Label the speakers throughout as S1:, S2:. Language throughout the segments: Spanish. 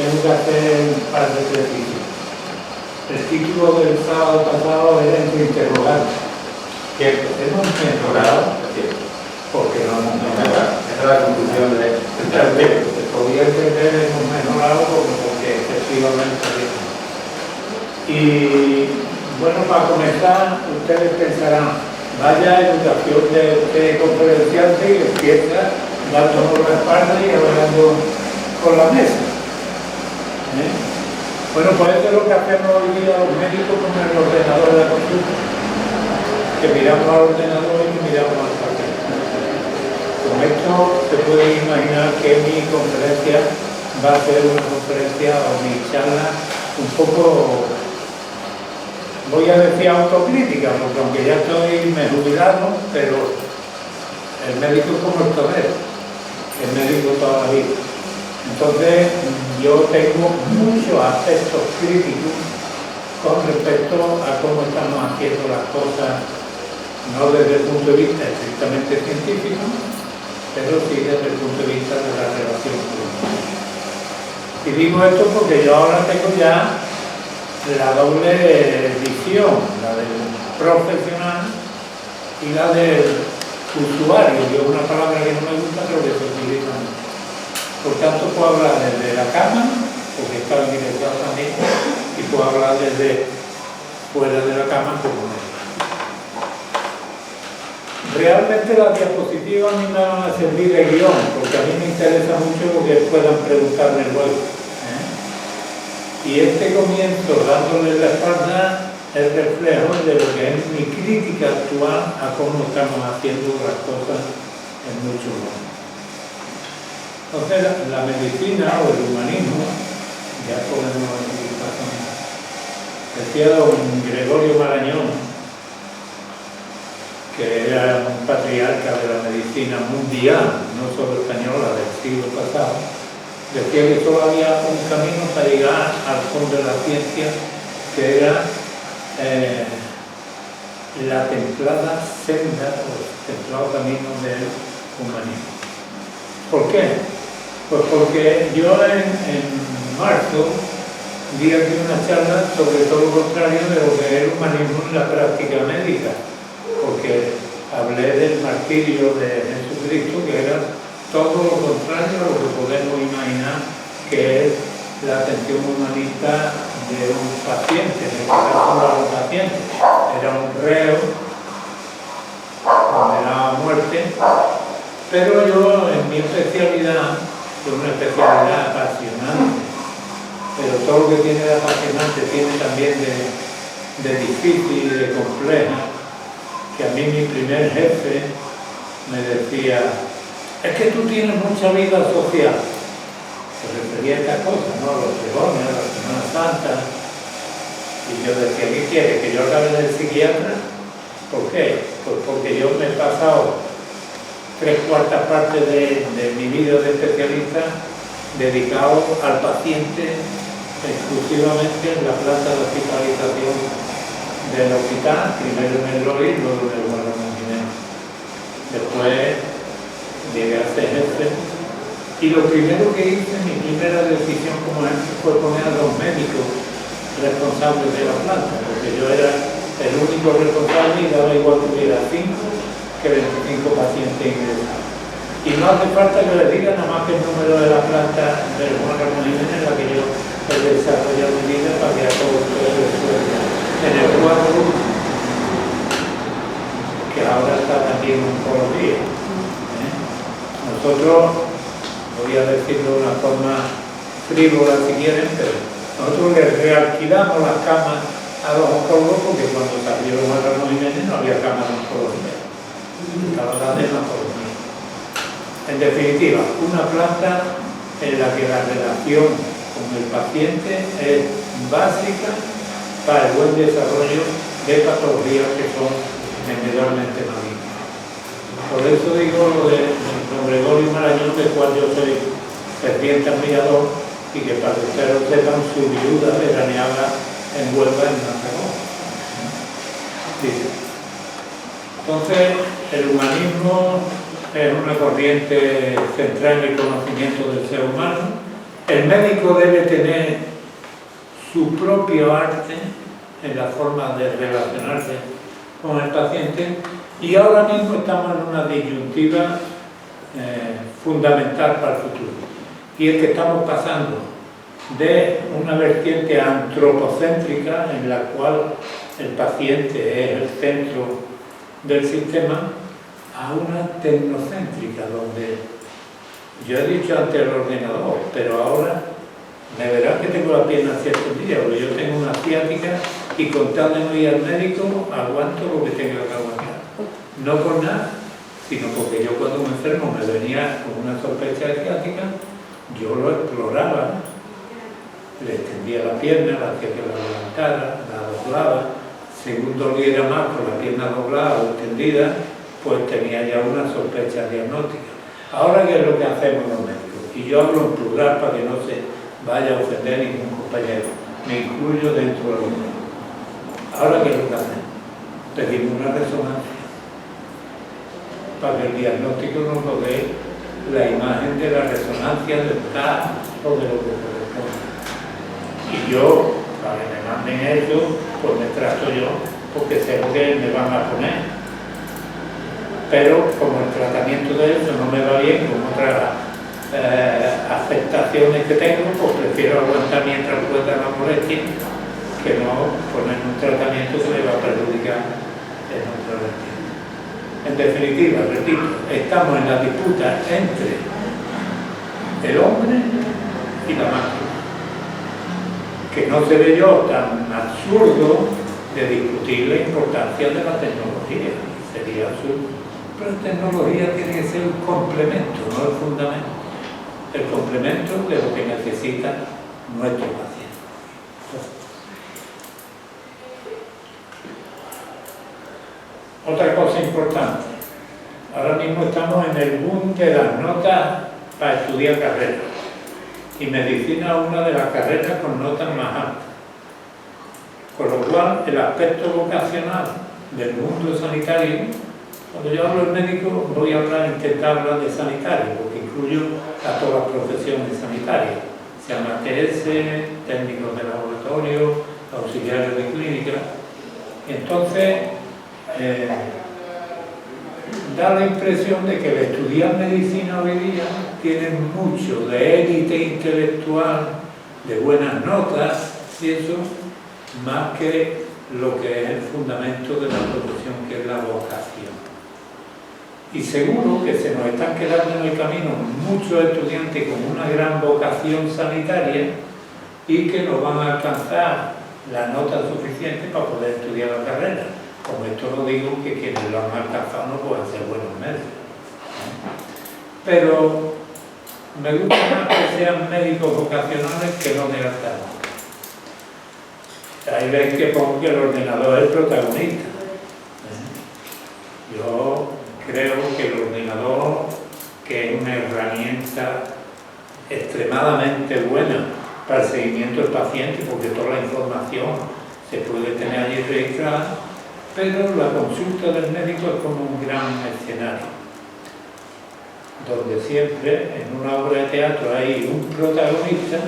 S1: tengo que hacer un par de ejercicios. El título del sábado pasado era entre interrogantes.
S2: Cierto.
S1: Hemos mejorado,
S2: Cierto.
S1: porque no hemos mejorado.
S2: Esa es la conclusión de
S1: Se podía entender, hemos mejorado porque efectivamente. Y bueno, para comenzar, ustedes pensarán, vaya educación de conferenciante y empieza dándonos la espalda y hablando con la mesa. Bueno, pues eso es lo que hacemos hoy día los médicos con el ordenador de la consulta, que miramos al ordenador y miramos al papel. Con esto se puede imaginar que mi conferencia va a ser una conferencia o mi charla un poco, voy a decir autocrítica, porque aunque ya estoy me jubilado, pero el médico es como el torero, el médico toda la vida. Entonces yo tengo muchos aspectos críticos con respecto a cómo estamos haciendo las cosas, no desde el punto de vista estrictamente científico, pero sí desde el punto de vista de la relación humana. Y digo esto porque yo ahora tengo ya la doble visión, la del profesional y la del usuario. Yo una palabra que no me gusta, pero que se utiliza mucho. Por tanto, puedo hablar desde la cama, porque está en dirección también, y puedo hablar desde fuera de la cama como médico. Realmente las diapositivas a mí me van a servir de guión, porque a mí me interesa mucho lo que puedan preguntarme luego. Y este comienzo, dándole la espalda, es reflejo de lo que es mi crítica actual a cómo estamos haciendo las cosas en muchos lugares. Entonces, la medicina o el humanismo, ya podemos decir, decía don Gregorio Marañón, que era un patriarca de la medicina mundial, no solo española, del siglo pasado, decía que solo había un camino para llegar al fondo de la ciencia, que era la templada senda o templado camino del humanismo. ¿Por qué? Pues porque yo en marzo di aquí una charla sobre todo lo contrario de lo que es el humanismo en la práctica médica, porque hablé del martirio de Jesucristo, que era todo lo contrario a lo que podemos imaginar que es la atención humanista de un paciente, en este caso a los pacientes. Era un reo condenado a muerte, pero yo en mi especialidad, que es una especialidad apasionante, pero todo lo que tiene de apasionante tiene también de difícil y de compleja, que a mí mi primer jefe me decía, es que tú tienes mucha vida social. Se refería a estas cosas, ¿no? A los pregones, a la Semana Santa. Y yo decía, ¿qué quiere? ¿Que yo acabe de psiquiatra? ¿Por qué? Pues porque yo me he pasado 3/4 partes de mi vida de especialista dedicado al paciente exclusivamente en la planta de hospitalización del hospital, primero en el Lois, luego en el Guadalajara. Después llegué a ser jefe y lo primero que hice, mi primera decisión como jefe fue poner a 2 médicos responsables de la planta, porque yo era el único responsable y daba igual que hubiera 5 que 25 pacientes ingresados. Y no hace falta que les diga nada más que el número de la planta del Juan Ramón Jiménez en la que yo he desarrollado mi vida para que a todos ustedes les suene. En el cuadro, que ahora está también en oncología. Nosotros, voy a decirlo de una forma frívola si quieren, pero nosotros les realquilamos las camas a los oncólogos porque cuando salieron a Ramón Jiménez no había camas de oncología. Estaba la de oncología. En definitiva, una planta en la que la relación con el paciente es básica para el buen desarrollo de patologías que son generalmente malignas. Por eso digo lo de don Gregorio Marañón, del cual yo soy ferviente admirador, y que para que ustedes lo sepan, su viuda veraneaba en Huelva, en Mazagón. Entonces, el humanismo es una corriente central en el conocimiento del ser humano, El médico debe tener su propio arte en la forma de relacionarse con el paciente, y ahora mismo estamos en una disyuntiva fundamental para el futuro, y es que estamos pasando de una vertiente antropocéntrica en la cual el paciente es el centro del sistema a una tecnocéntrica donde yo he dicho antes el ordenador, pero ahora me verás que tengo la pierna así extendida, porque yo tengo una ciática y con tal de no ir al médico aguanto lo que tenga que aguantar. No por nada, sino porque yo cuando me enfermo me venía con una sospecha de ciática, yo lo exploraba, le extendía la pierna, la hacía que la levantara, la doblaba, según doliera más con la pierna doblada o extendida, pues tenía ya una sospecha diagnóstica. Ahora, ¿qué es lo que hacemos los médicos? Y yo hablo en plural para que no se vaya a ofender ningún compañero, me incluyo dentro de lo mismo. Ahora, ¿qué es lo que hacemos? Pedimos una resonancia para que el diagnóstico nos lo dé la imagen de la resonancia dental o de lo que corresponde. Y yo, para que me manden eso, pues me trato yo, porque sé lo que me van a poner. Pero como el tratamiento de eso no me va bien con otras afectaciones que tengo, pues prefiero aguantar mientras pueda la molestia que no poner un tratamiento que me va a perjudicar en otra vertiente. En definitiva, repito, estamos en la disputa entre el hombre y la máquina, que no se ve yo tan absurdo de discutir la importancia de la tecnología. Sería absurdo. Pero la tecnología tiene que ser un complemento, no el fundamento. El complemento de lo que necesita nuestro paciente. Otra cosa importante. Ahora mismo estamos en el boom de las notas para estudiar carreras. Y medicina es una de las carreras con notas más altas. Con lo cual, el aspecto vocacional del mundo sanitario, cuando yo hablo de médico, voy a intentar hablar de sanitario, porque incluyo a todas las profesiones sanitarias, sean ATS, técnicos de laboratorio, auxiliares de clínica. Entonces, da la impresión de que el estudiar medicina hoy día tiene mucho de élite intelectual, de buenas notas y eso, más que lo que es el fundamento de la profesión, que es la vocación. Y seguro que se nos están quedando en el camino muchos estudiantes con una gran vocación sanitaria y que no van a alcanzar la nota suficiente para poder estudiar la carrera. Con esto no digo que quienes lo han alcanzado no puedan ser buenos médicos. Pero me gusta más que sean médicos vocacionales que no de alta. Ahí veis que pongo que el ordenador es el protagonista. Yo creo que el ordenador, que es una herramienta extremadamente buena para el seguimiento del paciente, porque toda la información se puede tener allí registrada, pero la consulta del médico es como un gran escenario, donde siempre en una obra de teatro hay un protagonista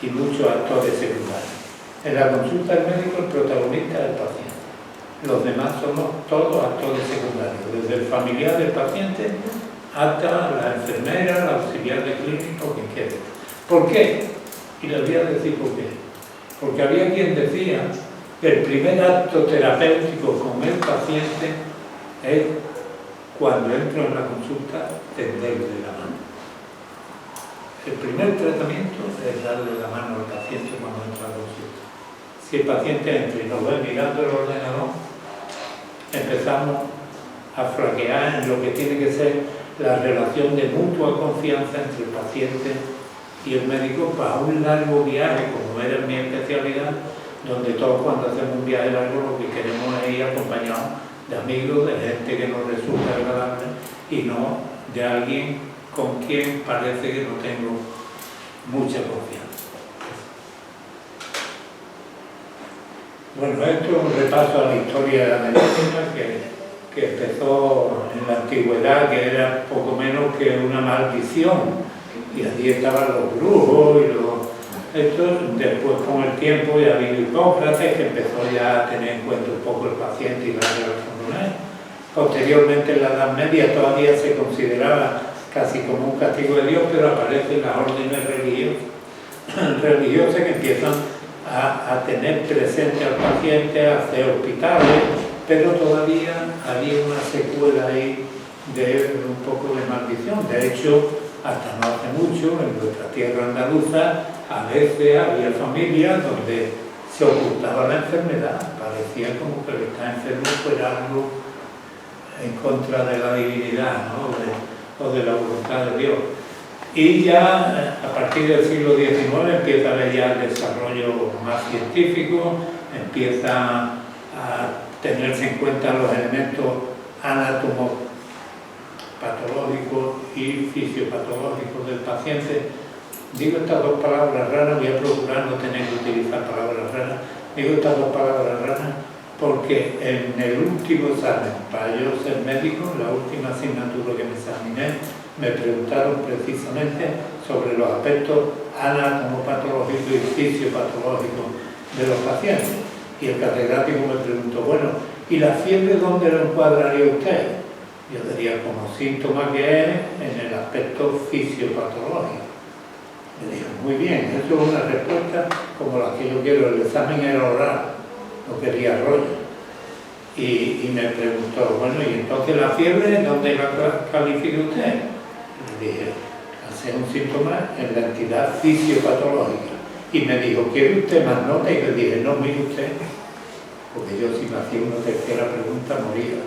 S1: y muchos actores secundarios. En la consulta del médico el protagonista es el paciente. Los demás somos todos actores secundarios, desde el familiar del paciente hasta la enfermera, la auxiliar de clínica o quien quiera. ¿Por qué? Y les voy a decir por qué. Porque había quien decía que el primer acto terapéutico con el paciente es cuando entro en la consulta tenderle la mano. El primer tratamiento es darle la mano al paciente cuando entra a la consulta. Si el paciente entra y nos ve mirando el ordenador, empezamos a flaquear en lo que tiene que ser la relación de mutua confianza entre el paciente y el médico para un largo viaje, como era mi especialidad, donde todos cuando hacemos un viaje largo lo que queremos es ir acompañados de amigos, de gente que nos resulta agradable y no de alguien con quien parece que no tengo mucha confianza. Bueno, esto es un repaso a la historia de la medicina que empezó en la antigüedad, que era poco menos que una maldición y allí estaban los brujos y después con el tiempo ya vino Hipócrates, que empezó ya a tener en cuenta un poco el paciente y la relación con él. Posteriormente en la Edad Media todavía se consideraba casi como un castigo de Dios, pero aparecen las órdenes religiosas que empiezan a tener presente al paciente, a hacer hospitales, pero todavía había una secuela ahí de un poco de maldición. De hecho, hasta no hace mucho, en nuestra tierra andaluza, a veces había familias donde se ocultaba la enfermedad, parecía como que el estar enfermo fuera algo en contra de la divinidad, ¿no? o de la voluntad de Dios. Y ya a partir del siglo XIX empieza a haber ya el desarrollo más científico, empieza a tenerse en cuenta los elementos anatomopatológicos y fisiopatológicos del paciente. Digo estas dos palabras raras, voy a procurar no tener que utilizar palabras raras, digo estas dos palabras raras porque en el último examen, para yo ser médico, la última asignatura que me examiné, me preguntaron precisamente sobre los aspectos anatomopatológicos y fisiopatológicos de los pacientes. Y el catedrático me preguntó, bueno, ¿y la fiebre dónde lo encuadraría usted? Yo diría, como síntoma que es en el aspecto fisiopatológico. Me dijo, muy bien, eso es una respuesta como la que yo quiero, el examen era oral, no quería rollo. Y me preguntó, bueno, ¿y entonces la fiebre dónde la califica usted? Le dije, hace un síntoma en la entidad fisiopatológica. Y me dijo, ¿quiere usted más nota? Y le dije, no, mire usted, porque yo si me hacía una tercera pregunta moría.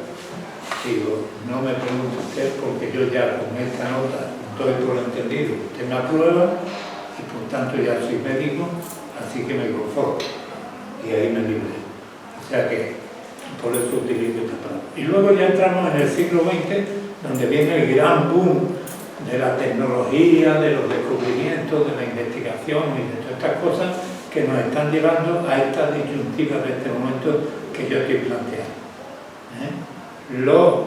S1: Digo, no me pregunte usted porque yo ya con esta nota doy por entendido. Usted me aprueba y por tanto ya soy médico, así que me conformo. Y ahí me libré. O sea que por eso utilizo esta palabra. Y luego ya entramos en el siglo XX, donde viene el gran boom de la tecnología, de los descubrimientos, de la investigación y de todas estas cosas que nos están llevando a estas disyuntivas de este momento que yo estoy planteando. Lo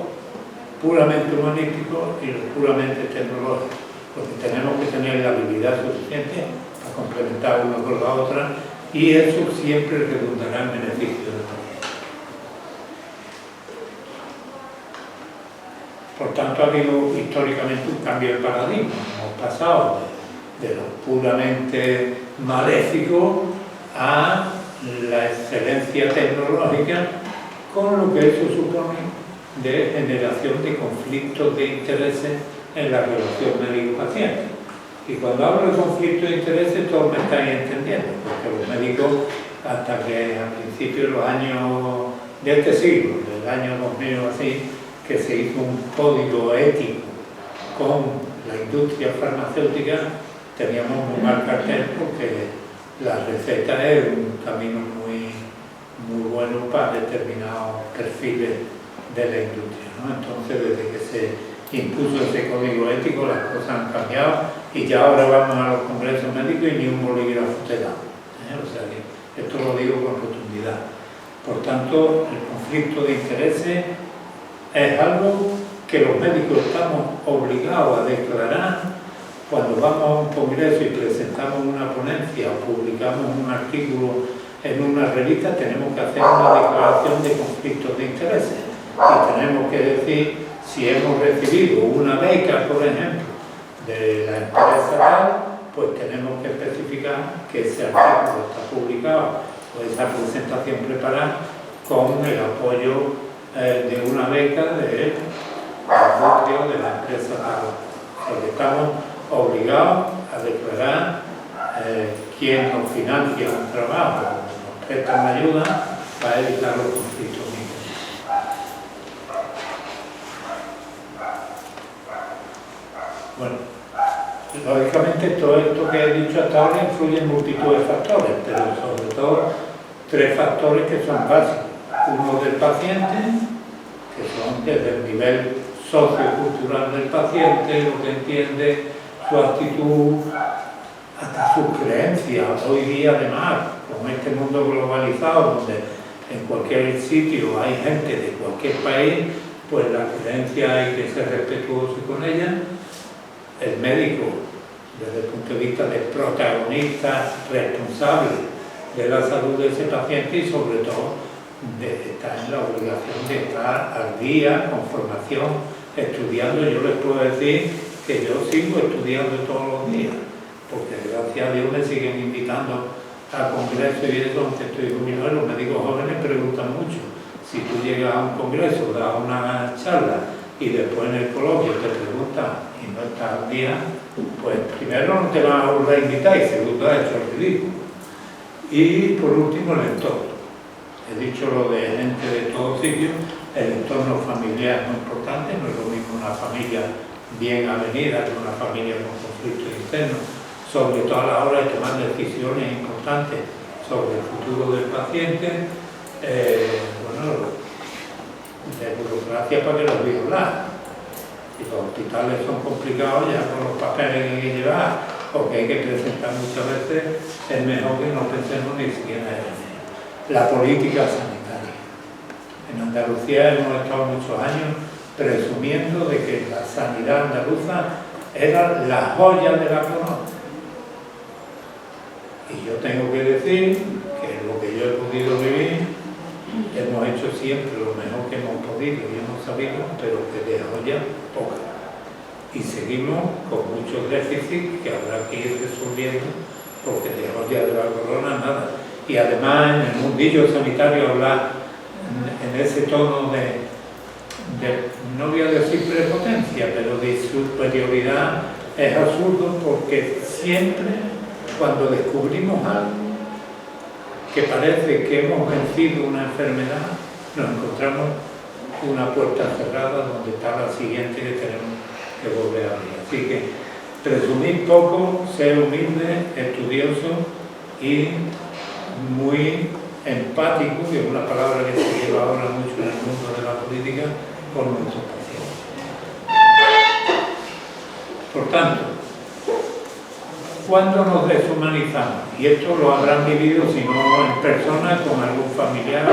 S1: puramente humanístico y lo puramente tecnológico, porque tenemos que tener la habilidad suficiente para complementar una con la otra y eso siempre redundará en beneficio del paciente. Por tanto, ha habido históricamente un cambio de paradigma. Hemos pasado de lo puramente maléfico a la excelencia tecnológica, con lo que eso supone de generación de conflictos de intereses en la relación médico-paciente. Y cuando hablo de conflictos de intereses, todos me estáis entendiendo, porque los médicos, hasta que a principios de los años de este siglo, del año 2000 o así, que se hizo un código ético con la industria farmacéutica, teníamos un mal cartel porque la receta es un camino muy bueno para determinados perfiles de la industria, ¿no? Entonces, desde que se impuso ese código ético, las cosas han cambiado y ya ahora vamos a los congresos médicos y ni un bolígrafo te da. O sea que esto lo digo con rotundidad. Por tanto, el conflicto de intereses es algo que los médicos estamos obligados a declarar cuando vamos a un congreso y presentamos una ponencia o publicamos un artículo en una revista. Tenemos que hacer una declaración de conflictos de intereses y tenemos que decir si hemos recibido una beca, por ejemplo, de la empresa tal, pues tenemos que especificar que ese artículo está publicado o esa presentación preparada con el apoyo de una beca del núcleo de la empresa tal. Porque estamos obligados a declarar quién nos financia un trabajo, nos presta una ayuda para evitar los conflictos. Bueno, lógicamente todo esto que he dicho hasta ahora influye en multitud de factores, pero sobre todo tres factores que son básicos. Uno del paciente, que son desde el nivel sociocultural del paciente, lo que entiende, su actitud, hasta sus creencias. Hoy día, además, con este mundo globalizado, donde en cualquier sitio hay gente de cualquier país, pues la creencia hay que ser respetuoso con ella. El médico desde el punto de vista de protagonista responsable de la salud de ese paciente y sobre todo de estar en la obligación de estar al día, con formación, estudiando. Yo les puedo decir que yo sigo estudiando todos los días, porque gracias a Dios me siguen invitando a congresos y eso, aunque estoy jubilado. Los médicos jóvenes preguntan mucho. Si tú llegas a un congreso, das una charla y después en el coloquio te preguntan y no estás al día, pues primero no te van a volver a invitar y segundo has hecho el ridículo. Y por último el entorno. He dicho lo de gente de todos sitios, el entorno familiar es muy importante, no es lo mismo una familia bien avenida que una familia con conflictos internos, sobre todo a la hora de tomar decisiones importantes sobre el futuro del paciente, bueno, de burocracia para que los violar. Y los hospitales son complicados ya con los papeles que hay que llevar, porque hay que presentar muchas veces, es mejor que no pensemos ni siquiera en la política sanitaria. En Andalucía hemos estado muchos años presumiendo de que la sanidad andaluza era la joya de la corona. Y yo tengo que decir que lo que yo he podido vivir, hemos hecho siempre lo mejor que hemos podido y hemos sabido, pero que de joya poca. Y seguimos con muchos déficits que habrá que ir resolviendo, porque de joya de la corona nada. Y además en el mundillo sanitario hablar en ese tono de, no voy a decir prepotencia, pero de superioridad es absurdo, porque siempre cuando descubrimos algo que parece que hemos vencido una enfermedad, nos encontramos una puerta cerrada donde está la siguiente que tenemos que volver a abrir. Así que presumir poco, ser humilde, estudioso y muy empático, que es una palabra que se lleva ahora mucho en el mundo de la política, con nuestros pacientes. Por tanto, ¿cuándo nos deshumanizamos? Y esto lo habrán vivido, si no en persona, con algún familiar.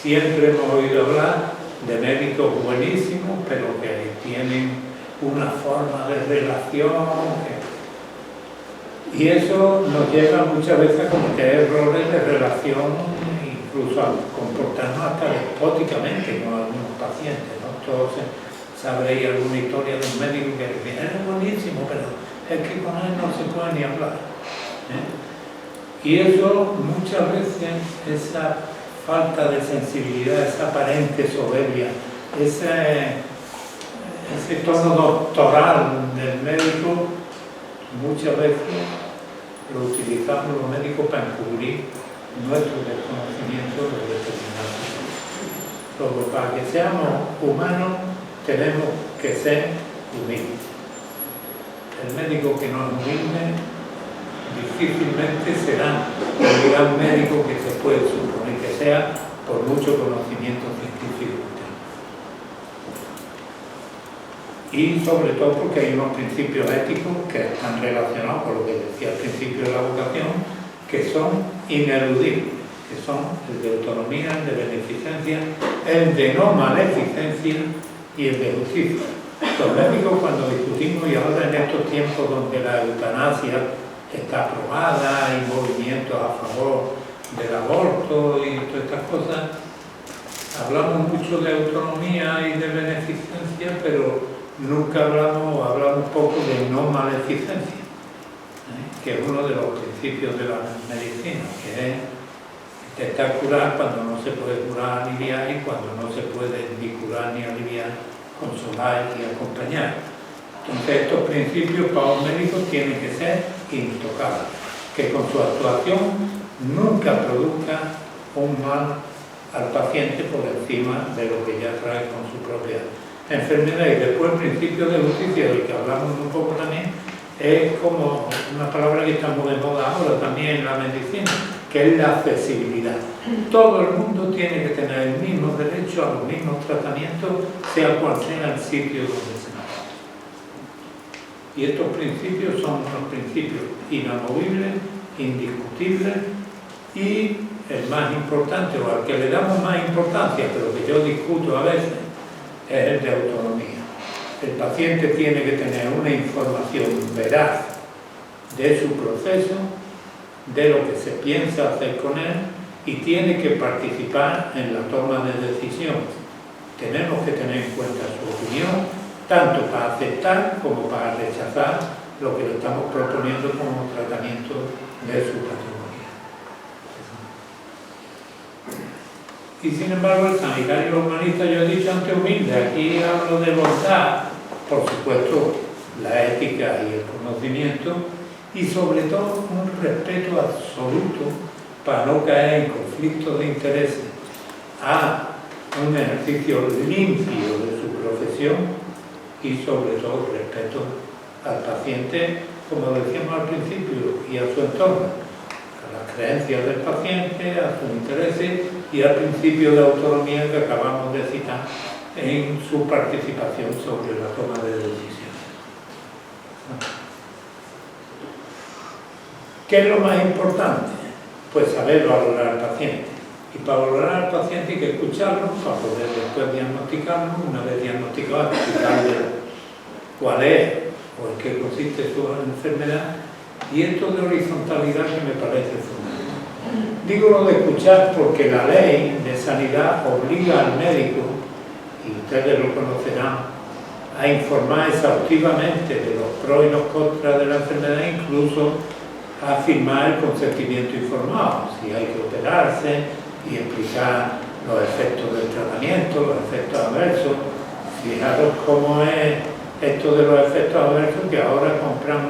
S1: Siempre hemos oído hablar de médicos buenísimos, pero que tienen una forma de relación y eso nos lleva muchas veces a cometer errores de relación, incluso a comportarnos hasta despóticamente con algunos pacientes, ¿no? Todos sabréis alguna historia de un médico que decía, era buenísimo, pero es que con él no se puede ni hablar, ¿eh? Y eso muchas veces, esa falta de sensibilidad, esa aparente soberbia, ese tono doctoral del médico, muchas veces lo utilizamos los médicos para encubrir nuestro desconocimiento de determinados temas. Luego, para que seamos humanos, tenemos que ser humildes. El médico que no es humilde difícilmente será el gran médico que se puede suponer que sea, por mucho conocimiento científico que tenga. Y sobre todo porque hay unos principios éticos que están relacionados con lo que decía al principio de la vocación, que son ineludibles, que son el de autonomía, el de beneficencia, el de no maleficencia y el de justicia. Los médicos, cuando discutimos, y ahora en estos tiempos donde la eutanasia está aprobada, hay movimientos a favor del aborto y todas estas cosas, hablamos mucho de autonomía y de beneficencia, pero nunca hablamos poco de no maleficencia, que es uno de los principios de la medicina, que es intentar curar cuando no se puede curar, aliviar, y cuando no se puede ni curar ni aliviar, consolar y acompañar. Entonces estos principios para un médico tienen que ser intocables, que con su actuación nunca produzca un mal al paciente por encima de lo que ya trae con su propia enfermedad. Y después el principio de justicia, del que hablamos un poco también, es como una palabra que está muy de moda ahora también en la medicina, que es la accesibilidad. Todo el mundo tiene que tener el mismo derecho a los mismos tratamientos, sea cual sea el sitio donde se encuentre. Y estos principios son unos principios inamovibles, indiscutibles, y el más importante, o al que le damos más importancia, pero que yo discuto a veces, es el de autonomía. El paciente tiene que tener una información veraz de su proceso, de lo que se piensa hacer con él y tiene que participar en la toma de decisión. Tenemos que tener en cuenta su opinión, tanto para aceptar como para rechazar lo que le estamos proponiendo como tratamiento de su patología. Y sin embargo, el sanitario humanista, yo he dicho antes humilde, aquí hablo de bondad, por supuesto, la ética y el conocimiento, y sobre todo un respeto absoluto para no caer en conflictos de intereses, a un ejercicio limpio de su profesión y sobre todo respeto al paciente, como decíamos al principio, y a su entorno, a las creencias del paciente, a sus intereses y al principio de autonomía que acabamos de citar en su participación sobre la toma de decisiones. ¿Qué es lo más importante? Pues saber valorar al paciente. Y para valorar al paciente hay que escucharlo para poder después diagnosticarlo. Una vez diagnosticado, explicarle cuál es o en qué consiste su enfermedad. Y esto de horizontalidad que me parece fundamental. Digo lo de escuchar porque la ley de sanidad obliga al médico, y ustedes lo conocerán, a informar exhaustivamente de los pros y los contras de la enfermedad, incluso a firmar el consentimiento informado, si hay que operarse y explicar los efectos del tratamiento, los efectos adversos. Fijaros cómo es esto de los efectos adversos, que ahora compran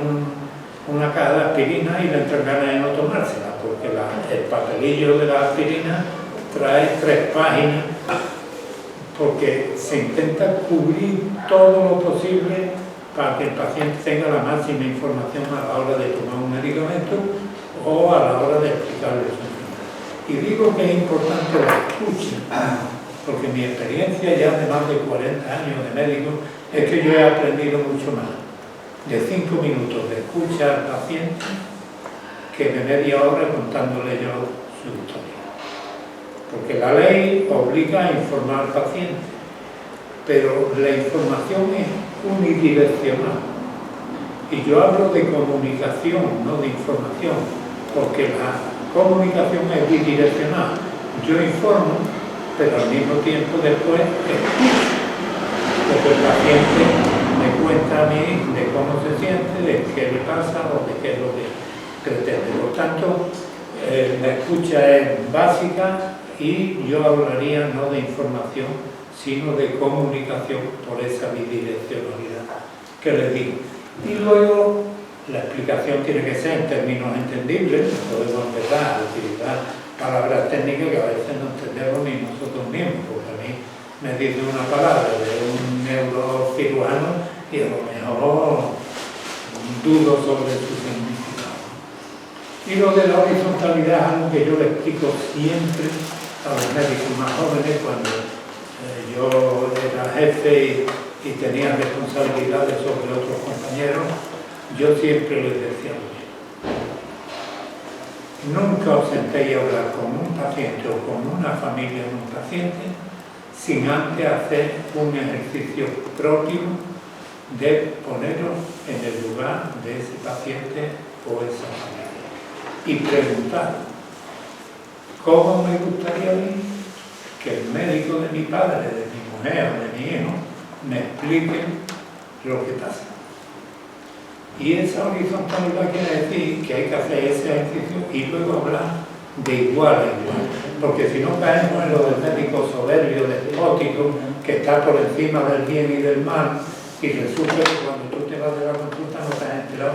S1: una caja de aspirina y le entran ganas de no tomársela, porque el papelillo de la aspirina trae 3 páginas, porque se intenta cubrir todo lo posible para que el paciente tenga la máxima información a la hora de tomar un medicamento o a la hora de explicarle su enfermedad. Y digo que es importante la escucha, porque mi experiencia ya de más de 40 años de médico es que yo he aprendido mucho más de 5 minutos de escucha al paciente que de media hora contándole yo su historia. Porque la ley obliga a informar al paciente, pero la información es unidireccional. Y yo hablo de comunicación, no de información, porque la comunicación es bidireccional. Yo informo, pero al mismo tiempo después escucho lo que el paciente me cuenta a mí de cómo se siente, de qué le pasa o de qué es lo que pretende. Por tanto, la escucha es básica y yo hablaría no de información, sino de comunicación por esa bidireccionalidad que les digo. Y luego la explicación tiene que ser en términos entendibles, no podemos empezar a utilizar palabras técnicas que a veces no entendemos ni nosotros mismos, porque a mí me dice una palabra de un neurocirujano y a lo mejor dudo sobre su significado. Y lo de la horizontalidad es algo que yo le explico siempre a los médicos más jóvenes cuando yo era jefe y tenía responsabilidades sobre otros compañeros. Yo siempre les decía lo mismo. Nunca os sentéis a hablar con un paciente o con una familia de un paciente sin antes hacer un ejercicio propio de poneros en el lugar de ese paciente o esa familia y preguntar: ¿cómo me gustaría a mí que el médico de mi padre, de mi mujer o de mi hijo me explique lo que pasa? Y esa horizontalidad quiere decir que hay que hacer ese ejercicio y luego hablar de igual a igual, porque si no caemos en lo del médico soberbio, despótico, que está por encima del bien y del mal, y resulta que cuando tú te vas de la consulta no te has enterado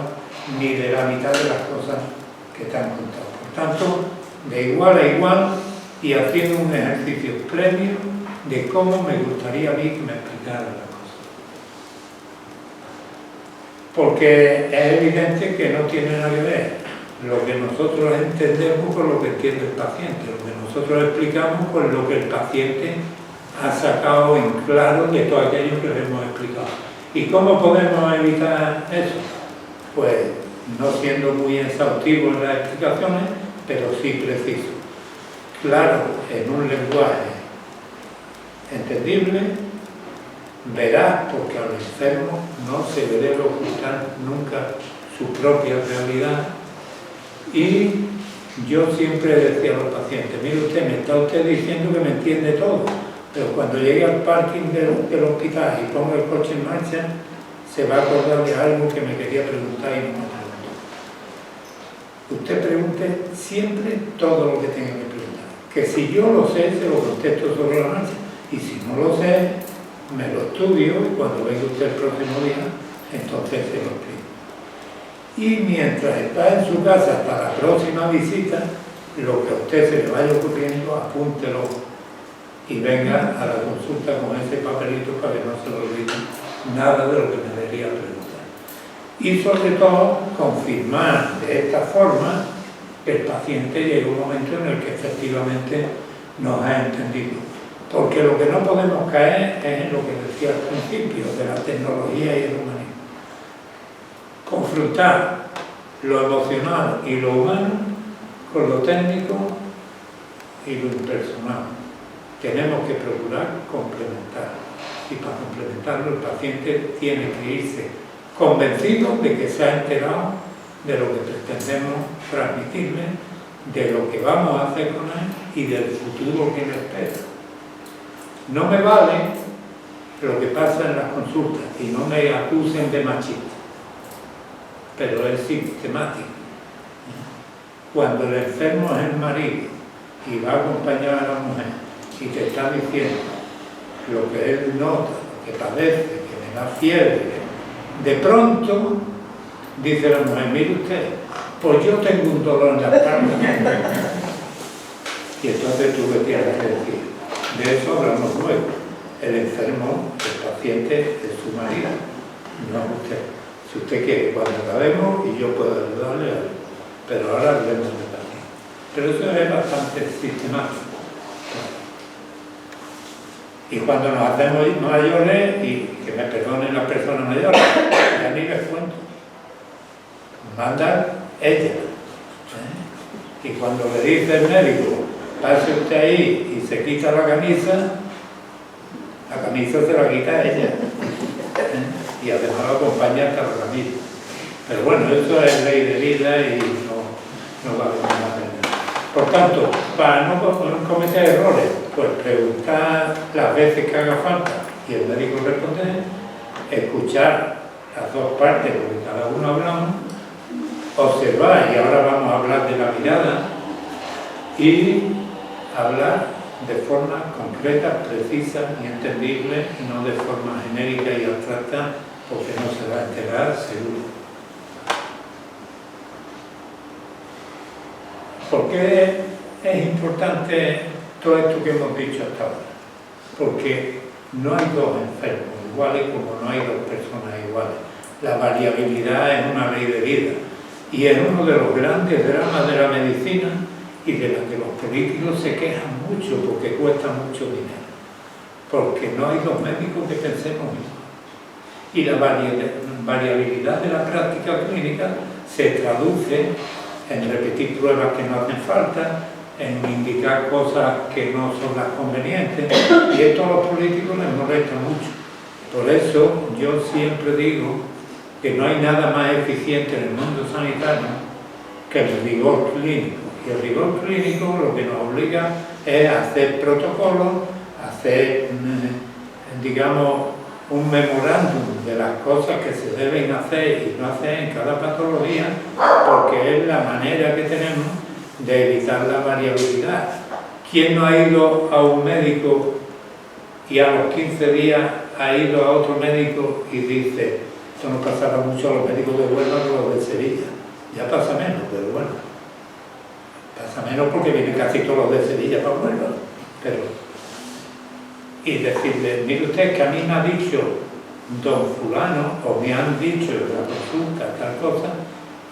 S1: ni de la mitad de las cosas que te han contado. Por tanto, de igual a igual y haciendo un ejercicio previo de cómo me gustaría a mí que me explicara la cosa. Porque es evidente que no tiene nada que ver lo que nosotros entendemos con lo que entiende el paciente, lo que nosotros explicamos con lo que el paciente ha sacado en claro de todo aquello que le hemos explicado. ¿Y cómo podemos evitar eso? Pues no siendo muy exhaustivo en las explicaciones, pero sí preciso. Claro, en un lenguaje entendible, veraz, porque al enfermo no se le debe ocultar nunca su propia realidad. Y yo siempre decía a los pacientes, mire usted, me está usted diciendo que me entiende todo, pero cuando llegue al parking del hospital y ponga el coche en marcha, se va a acordar de algo que me quería preguntar y no me preguntó. Usted pregunte siempre todo lo que tenga que preguntar. Que si yo lo sé, se lo contesto sobre la marcha. Y si no lo sé, me lo estudio y cuando venga usted el próximo día, entonces se lo explico. Y mientras está en su casa hasta la próxima visita, lo que a usted se le vaya ocurriendo, apúntelo y venga a la consulta con ese papelito para que no se lo olvide nada de lo que me debería preguntar. Y sobre todo, confirmar de esta forma que el paciente llegue un momento en el que efectivamente nos ha entendido. Porque lo que no podemos caer es en lo que decía al principio, de la tecnología y el humanismo. Confrontar lo emocional y lo humano con lo técnico y lo impersonal. Tenemos que procurar complementar. Y para complementarlo, el paciente tiene que irse convencido de que se ha enterado de lo que pretendemos transmitirle, de lo que vamos a hacer con él y del futuro que le espera. No me vale lo que pasa en las consultas y no me acusen de machista, pero es sistemático. Cuando el enfermo es el marido y va a acompañar a la mujer y te está diciendo lo que él nota, lo que padece, que me da fiebre, de pronto dice la mujer, mire usted, pues yo tengo un dolor en la espalda. Y entonces tú le tienes que decir, de eso hablamos luego. El enfermo, el paciente, es su marido, no es usted. Si usted quiere, cuando acabemos, y yo puedo ayudarle a él. Pero ahora hablemos de paciente. Pero eso es bastante sistemático. Y cuando nos hacemos mayores, y que me perdonen las personas mayores, ya ni les cuento. Manda ella. Y cuando le dice el médico, pase usted ahí y se quita la camisa se la quita ella. Y además lo acompaña hasta la camisa. Pero bueno, eso es ley de vida y no vale la pena. Por tanto, para no cometer errores, pues preguntar las veces que haga falta y el médico responder, escuchar las dos partes, porque cada uno hablamos, observar, y ahora vamos a hablar de la mirada, y hablar de forma concreta, precisa y entendible, no de forma genérica y abstracta, porque no se va a enterar seguro. ¿Por qué es importante todo esto que hemos dicho hasta ahora? Porque no hay dos enfermos iguales como no hay dos personas iguales. La variabilidad es una ley de vida y es uno de los grandes dramas de la medicina y de la que los políticos se quejan mucho porque cuesta mucho dinero. Porque no hay dos médicos que pensemos igual. Y la variabilidad de la práctica clínica se traduce en repetir pruebas que no hacen falta, en indicar cosas que no son las convenientes, y esto a los políticos les molesta mucho. Por eso yo siempre digo que no hay nada más eficiente en el mundo sanitario que el rigor clínico. Y el rigor clínico lo que nos obliga es a hacer protocolos, a hacer, digamos, un memorándum de las cosas que se deben hacer y no hacer en cada patología, porque es la manera que tenemos de evitar la variabilidad. ¿Quién no ha ido a un médico y a los 15 días ha ido a otro médico y dice, esto no pasará mucho a los médicos de Huelva que los de Sevilla? Ya pasa menos, pero bueno, pasa menos porque vienen casi todos los de Sevilla para Huelva, pero... Y decirle, mire usted que a mí me ha dicho don fulano, o me han dicho en la consulta tal cosa,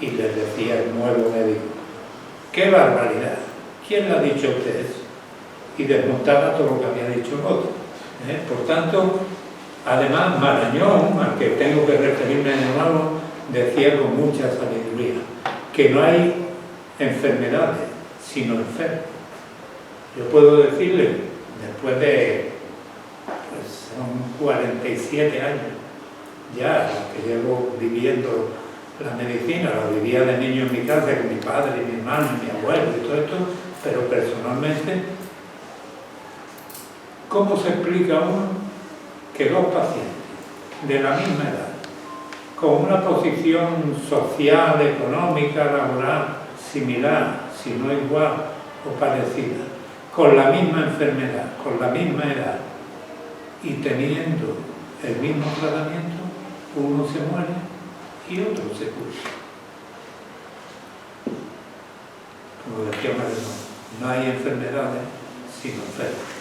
S1: y les decía el nuevo médico, ¡qué barbaridad! ¿Quién le ha dicho a usted eso? Y desmontaba todo lo que había dicho el otro. Por tanto, además Marañón, al que tengo que referirme de nuevo, decía con mucha sabiduría que no hay enfermedades, sino enfermos. Yo puedo decirle, después de pues son 47 años ya los que llevo viviendo la medicina. La vivía de niño en mi casa con mi padre, mi hermano, mi abuelo y todo esto, pero personalmente, ¿cómo se explica uno que dos pacientes de la misma edad, con una posición social, económica, laboral similar, si no igual o parecida, con la misma enfermedad, con la misma edad y teniendo el mismo tratamiento, uno se muere y otro se cura? Como decía Mario, no hay enfermedades sin enfermos.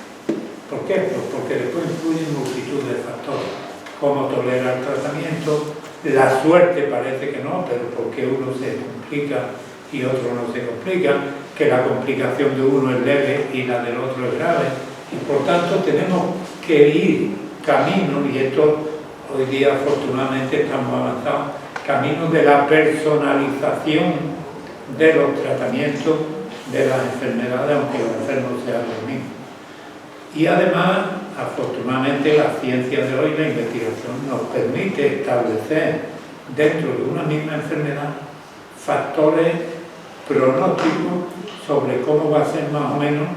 S1: ¿Por qué? Pues porque después influyen multitud de factores. Cómo tolera el tratamiento, la suerte parece que no, pero porque uno se complica y otro no se complica, que la complicación de uno es leve y la del otro es grave. Y por tanto tenemos que ir camino, y esto hoy día afortunadamente estamos avanzados, camino de la personalización de los tratamientos de las enfermedades, aunque los enfermos sean los mismos. Y además, afortunadamente, la ciencia de hoy, la investigación, nos permite establecer dentro de una misma enfermedad factores pronósticos sobre cómo va a ser más o menos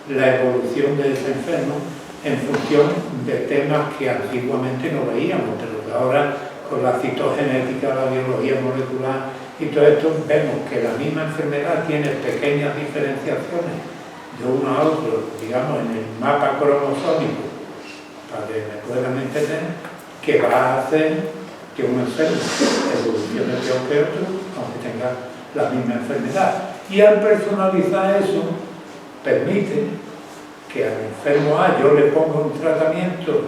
S1: la evolución de ese enfermo en función de temas que antiguamente no veíamos, pero que ahora con la citogenética, la biología molecular y todo esto vemos que la misma enfermedad tiene pequeñas diferenciaciones de uno a otro, digamos, en el mapa cromosómico, para que me puedan entender, que va a hacer que un enfermo evolucione peor que otro, aunque tenga la misma enfermedad. Y al personalizar eso, permite que al enfermo A yo le ponga un tratamiento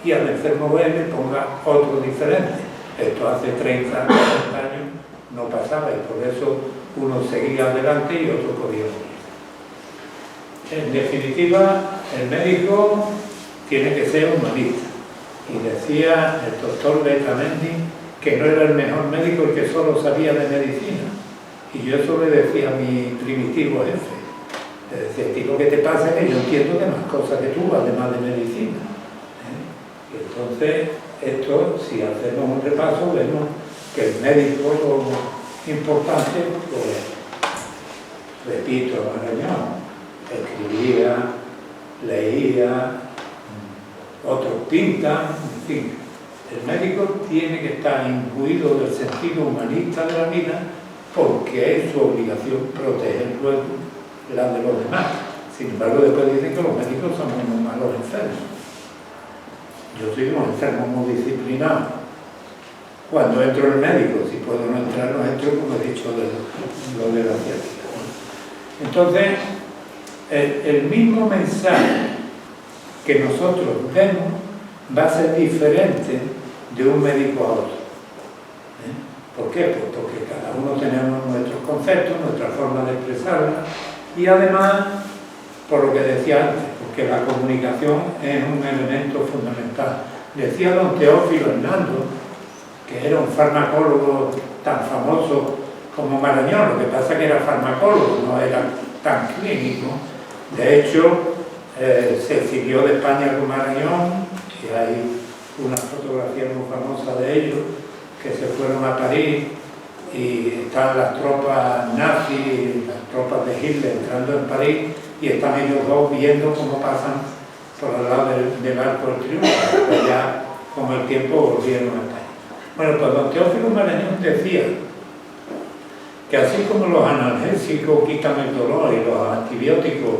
S1: y al enfermo B le ponga otro diferente. Esto hace 30, 40 años no pasaba y por eso uno seguía adelante y otro podía morir. En definitiva, el médico tiene que ser humanista. Y decía el doctor Betamendi que no era el mejor médico el que solo sabía de medicina. Y yo eso le decía a mi primitivo jefe. Le decía, tío, lo que te pasa es que yo entiendo de más cosas que tú, además de medicina. Y entonces, esto, si hacemos un repaso, vemos que el médico, como importante, pues, repito, Marañón, escribía, leía, otros pintan, en fin. El médico tiene que estar imbuido del sentido humanista de la vida porque es su obligación proteger luego la de los demás. Sin embargo, después dicen que los médicos somos unos malos enfermos. Yo soy un enfermo muy disciplinado. Cuando entro en el médico, si puedo no entrar, no entro, como he dicho, lo de la ciencia. Entonces, el mismo mensaje que nosotros vemos va a ser diferente de un médico a otro. ¿Por qué? Pues porque cada uno tenemos nuestros conceptos, nuestra forma de expresarla y además, por lo que decía antes, porque la comunicación es un elemento fundamental. Decía don Teófilo Hernando, que era un farmacólogo tan famoso como Marañón, lo que pasa es que era farmacólogo, no era tan clínico. De hecho, se exilió de España con Marañón, y hay una fotografía muy famosa de ellos, que se fueron a París, y están las tropas nazis, las tropas de Hitler entrando en París, y están ellos dos viendo cómo pasan por el lado del Arco del Triunfo, pero ya con el tiempo volvieron a España. Bueno, pues don Teófilo Marañón decía que así como los analgésicos quitan el dolor y los antibióticos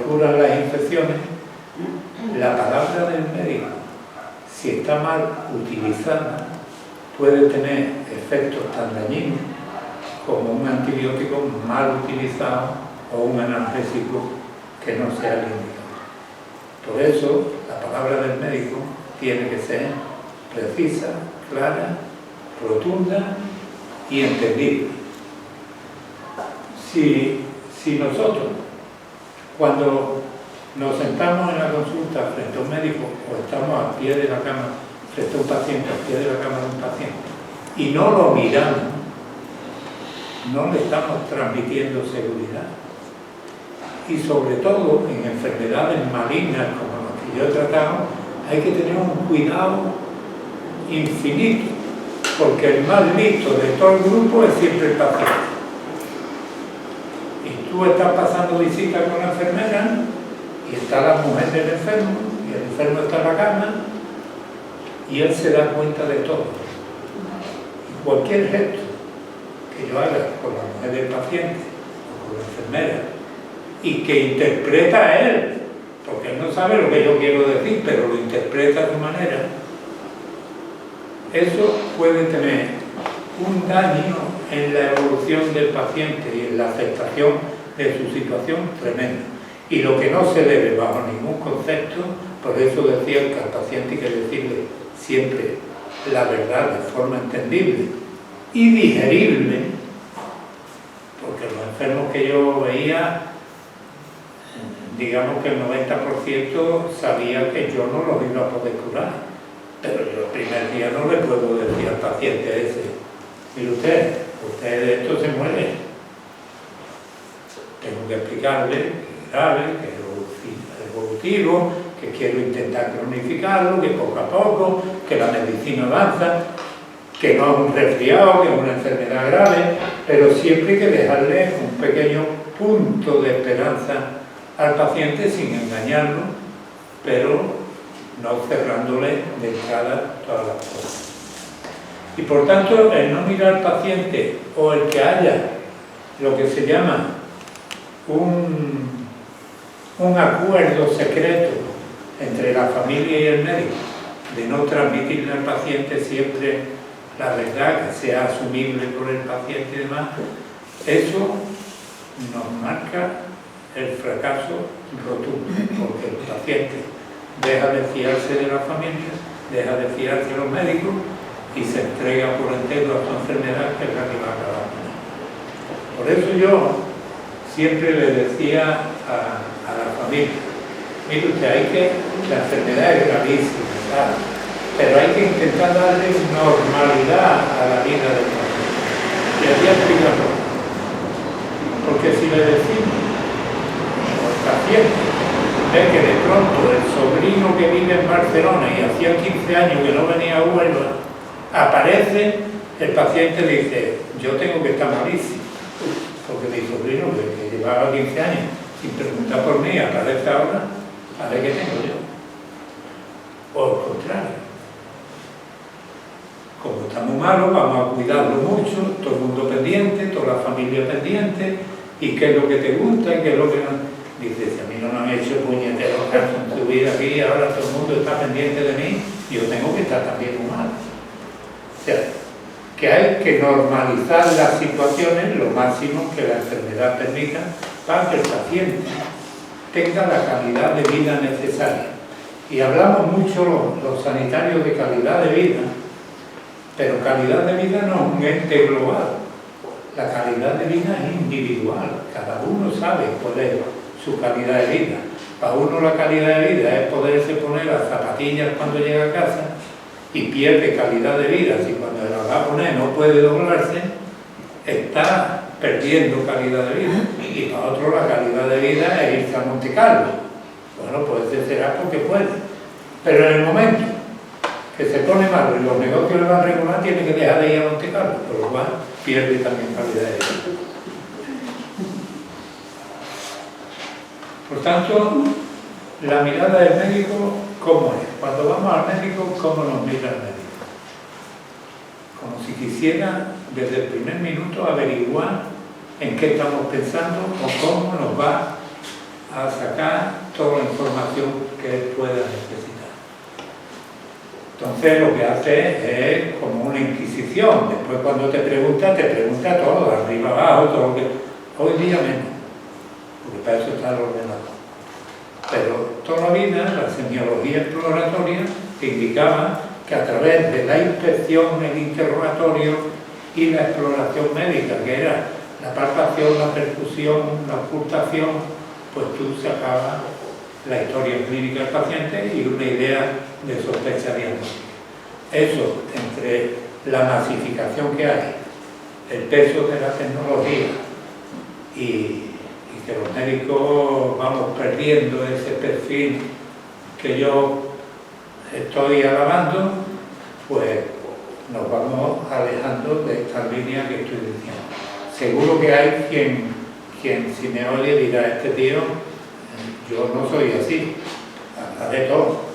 S1: curan las infecciones, la palabra del médico, si está mal utilizada, puede tener efectos tan dañinos como un antibiótico mal utilizado o un analgésico que no sea el indicado. Por eso, la palabra del médico tiene que ser precisa, clara, rotunda y entendible. Si nosotros, cuando nos sentamos en la consulta frente a un médico o estamos al pie de la cama frente a un paciente, al pie de la cama de un paciente, y no lo miramos, no le estamos transmitiendo seguridad. Y sobre todo en enfermedades malignas como las que yo he tratado, hay que tener un cuidado infinito, porque el más listo de todo el grupo es siempre el paciente. Y tú estás pasando visita con la enfermera y está la mujer del enfermo, y el enfermo está en la cama, y él se da cuenta de todo. Y cualquier gesto que yo haga con la mujer del paciente o con la enfermera, y que interpreta a él, porque él no sabe lo que yo quiero decir, pero lo interpreta a su manera, eso puede tener un daño en la evolución del paciente y en la aceptación de su situación tremenda. Y lo que no se debe bajo ningún concepto, por eso decía que al paciente hay que decirle siempre la verdad de forma entendible y digerible, porque los enfermos que yo veía, digamos que el 90% sabía que yo no los iba a poder curar, pero yo el primer día no le puedo decir al paciente ese: mire usted de esto se muere. Tengo que explicarle que es grave, que es evolutivo, que quiero intentar cronificarlo, que poco a poco, que la medicina avanza, que no es un resfriado, que es una enfermedad grave, pero siempre hay que dejarle un pequeño punto de esperanza al paciente sin engañarlo, pero no cerrándole de entrada todas las cosas. Y por tanto, el no mirar al paciente, o el que haya lo que se llama un acuerdo secreto entre la familia y el médico, de no transmitirle al paciente siempre la verdad, que sea asumible por el paciente y demás, eso nos marca el fracaso rotundo, porque el paciente deja de fiarse de la familia, deja de fiarse de los médicos y se entrega por entero a su enfermedad, que es la que va a acabar. Por eso yo siempre le decía a la familia: mire usted, la enfermedad es gravísima, ¿sabes?, pero hay que intentar darle normalidad a la vida del paciente. Y así explicarlo. Porque si le decimos al paciente, ve que de pronto el sobrino que vive en Barcelona y hacía 15 años que no venía a Huelva, aparece, el paciente dice: yo tengo que estar malísimo, porque mi sobrino que llevaba 15 años sin preguntar por mí aparece ahora, a ver qué tengo yo. O al contrario, como está muy malo, vamos a cuidarlo mucho, todo el mundo pendiente, toda la familia pendiente, y qué es lo que te gusta y qué es lo que no. Dice: si a mí no me han hecho puñeteros caso en tu vida aquí, ahora todo el mundo está pendiente de mí, yo tengo que estar también muy mal. O sea, que hay que normalizar las situaciones lo máximo que la enfermedad permita para que el paciente tenga la calidad de vida necesaria. Y hablamos mucho los sanitarios de calidad de vida, pero calidad de vida no es un ente global. La calidad de vida es individual, cada uno sabe cuál es su calidad de vida. Para uno la calidad de vida es poderse poner las zapatillas cuando llega a casa y pierde calidad de vida. Si cuando se las va a poner no puede doblarse, está perdiendo calidad de vida. Y para otro la calidad de vida es irse a Monte Carlo. Bueno, pues ese será porque puede. Pero en el momento que se pone malo y los negocios le van a regular, tiene que dejar de ir a Monte Carlo, por lo cual pierde también calidad de vida. Por tanto, la mirada del médico, ¿cómo es? Cuando vamos al médico, ¿cómo nos mira el médico? Como si quisiera desde el primer minuto averiguar en qué estamos pensando o cómo nos va a sacar toda la información que él pueda necesitar. Entonces lo que hace es como una inquisición. Después cuando te pregunta todo, arriba, abajo, todo lo que... Hoy día menos, porque para eso está el ordenador. Pero toda la vida la semiología exploratoria te indicaba que a través de la inspección, el interrogatorio y la exploración médica, que era la palpación, la percusión, la ocultación, pues tú sacabas la historia clínica del paciente y una idea de sospecha diagnóstica. Eso, entre la masificación que hay, el peso de la tecnología y que los médicos vamos perdiendo ese perfil que yo estoy alabando, pues nos vamos alejando de esta línea que estoy diciendo. Seguro que hay quien si me oye dirá, este tío, yo no soy así, haré todo.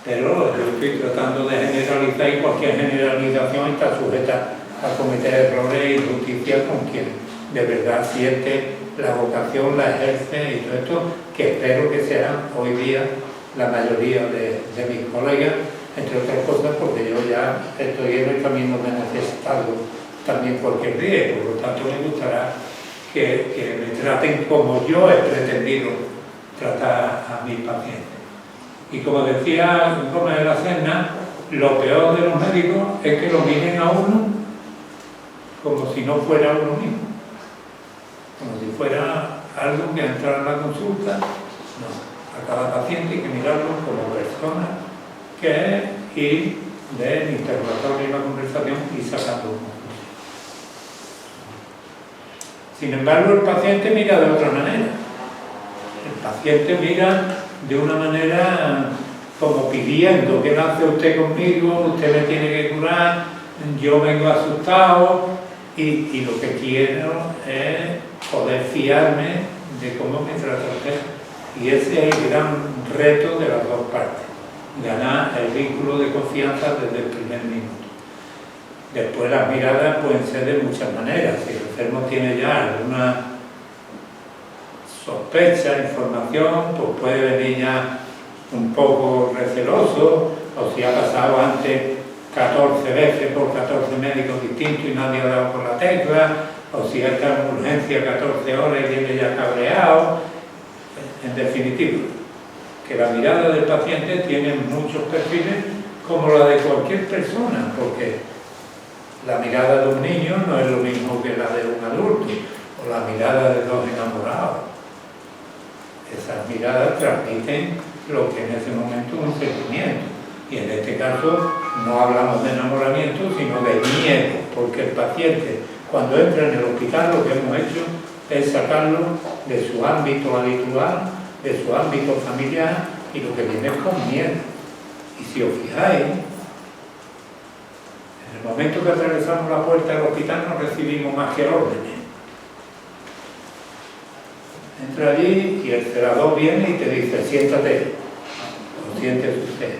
S1: Pero yo estoy tratando de generalizar y cualquier generalización está sujeta a cometer errores e injusticias con quien de verdad siente la vocación, la ejerce y todo esto, que espero que sean hoy día la mayoría de mis colegas, entre otras cosas porque yo ya estoy en el camino de necesitarlo también cualquier día y por lo tanto me gustará que me traten como yo he pretendido tratar a mis pacientes. Y como decía Gómez de la Serna, lo peor de los médicos es que lo miren a uno como si no fuera uno mismo, como si fuera algo que entrar en la consulta. No, a cada paciente hay que mirarlo como persona que es y del interrogatorio y la conversación y sacando conclusiones. Sin embargo, el paciente mira de otra manera. El paciente mira de una manera como pidiendo, ¿qué hace usted conmigo? Usted me tiene que curar, yo vengo asustado y lo que quiero es poder fiarme de cómo me trata usted. Y ese es el gran reto de las dos partes, ganar el vínculo de confianza desde el primer minuto. Después las miradas pueden ser de muchas maneras. Si el enfermo tiene ya alguna sospecha, información, pues puede venir ya un poco receloso, o si ha pasado antes 14 veces por 14 médicos distintos y nadie ha dado con la tecla, o si está en urgencia 14 horas y viene ya cabreado. En definitiva, que la mirada del paciente tiene muchos perfiles como la de cualquier persona, porque la mirada de un niño no es lo mismo que la de un adulto, o la mirada de dos enamorados. Esas miradas transmiten lo que en ese momento es un sentimiento. Y en este caso no hablamos de enamoramiento, sino de miedo, porque el paciente, cuando entra en el hospital, lo que hemos hecho es sacarlo de su ámbito habitual, de su ámbito familiar, y lo que viene es con miedo. Y si os fijáis, en el momento que atravesamos la puerta del hospital no recibimos más que órdenes. Entra allí y el celador viene y te dice, siéntate, o siéntese usted.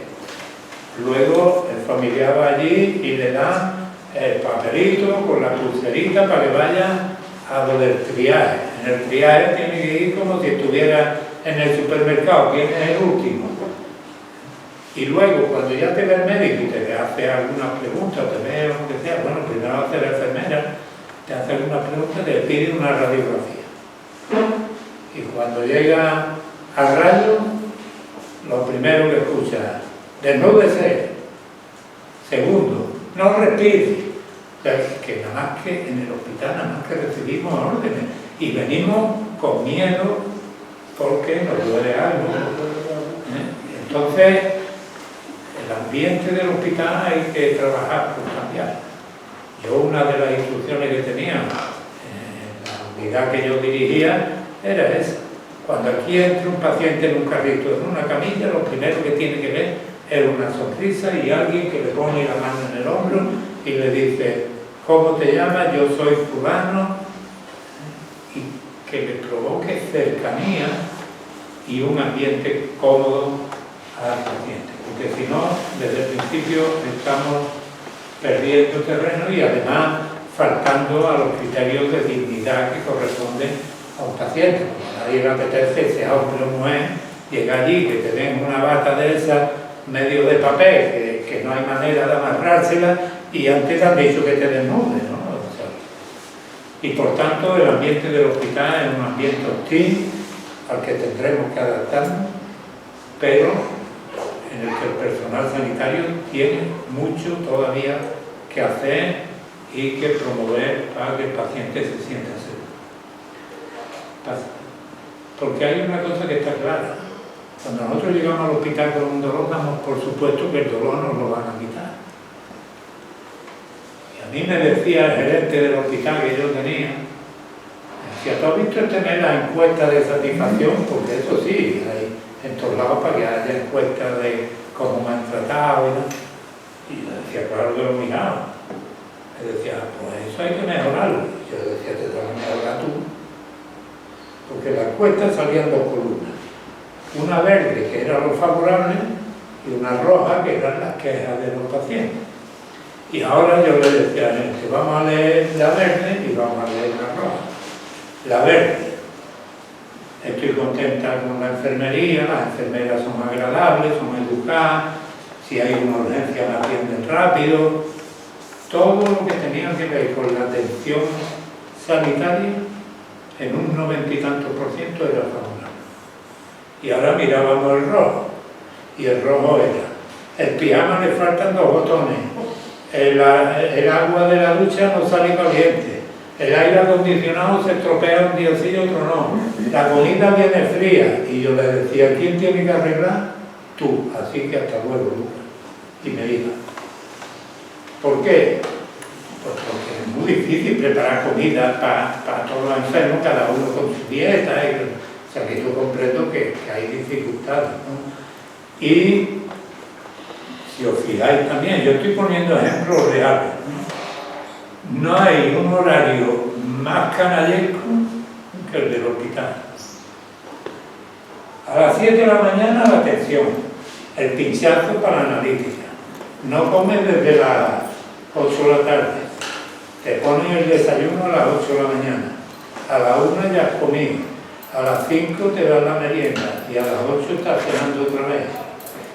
S1: Luego el familiar va allí y le da el papelito con la pulserita para que vaya a lo del triaje. En el triaje tiene que ir como si estuviera en el supermercado, ¿quién es el último? Y luego, cuando ya te ve el médico y te hace alguna pregunta, te ve lo que sea, bueno, primero hace la enfermera, te hace alguna pregunta, te pide una radiografía. Y cuando llega al rayo, lo primero que escucha, desnúdese. Segundo, no respire. O sea, que nada más que en el hospital, nada más que recibimos órdenes y venimos con miedo porque nos duele algo. Entonces, el ambiente del hospital hay que trabajar por cambiar. Yo una de las instrucciones que tenía en la unidad que yo dirigía era esa. Cuando aquí entra un paciente en un carrito, en una camilla, lo primero que tiene que ver es una sonrisa y alguien que le pone la mano en el hombro y le dice, ¿cómo te llamas? Yo soy fulano. Y que le provoque cercanía y un ambiente cómodo al paciente. Porque si no, desde el principio estamos perdiendo terreno y además faltando a los criterios de dignidad que corresponden a un paciente. A nadie le apetece, sea hombre o mujer, llega allí, que te den una bata de esas medio de papel, que no hay manera de amarrársela, y antes te han dicho que te desnudes, ¿no? O sea, y por tanto el ambiente del hospital es un ambiente hostil al que tendremos que adaptarnos, pero en el que el personal sanitario tiene mucho todavía que hacer y que promover para que el paciente se sienta seguro. Porque hay una cosa que está clara. Cuando nosotros llegamos al hospital con un dolor, damos por supuesto que el dolor nos lo van a quitar. Y a mí me decía el gerente del hospital que yo tenía, me decía, ¿tú has visto tener la encuesta de satisfacción? Porque eso sí, en todos lados para que haya encuestas de cómo me han tratado y tal. Y yo decía, claro que lo miraba. Me decía, pues eso hay que mejorarlo. Y yo decía, te tengo que mejorar tú. Porque las encuestas salían dos columnas. Una verde, que era lo favorable, y una roja, que eran las quejas de los pacientes. Y ahora yo le decía a la gente, vamos a leer la verde y vamos a leer la roja. La verde. Estoy contenta con la enfermería, las enfermeras son agradables, son educadas, si hay una urgencia la atienden rápido. Todo lo que tenía que ver con la atención sanitaria, en un 90 y tantos % era favorable. Y ahora mirábamos el rojo, y el rojo era, el pijama le faltan 2 botones, el agua de la ducha no sale caliente, el aire acondicionado se estropea un día sí y otro no, la comida viene fría. Y yo le decía, ¿quién tiene que arreglar? Tú, así que hasta luego, Lucas. Y me iba. ¿Por qué? Pues porque es muy difícil preparar comida para todos los enfermos, cada uno con su dieta. O sea que yo comprendo que hay dificultades, ¿no? Y si os fijáis también, yo estoy poniendo ejemplos reales. No hay un horario más canallesco que el del hospital. A las 7 de la mañana la atención, el pinchazo para la analítica. No comes desde las 8 de la tarde. Te ponen el desayuno a las 8 de la mañana. A las 1 ya has comido. A las 5 te dan la merienda. Y a las 8 estás cenando otra vez.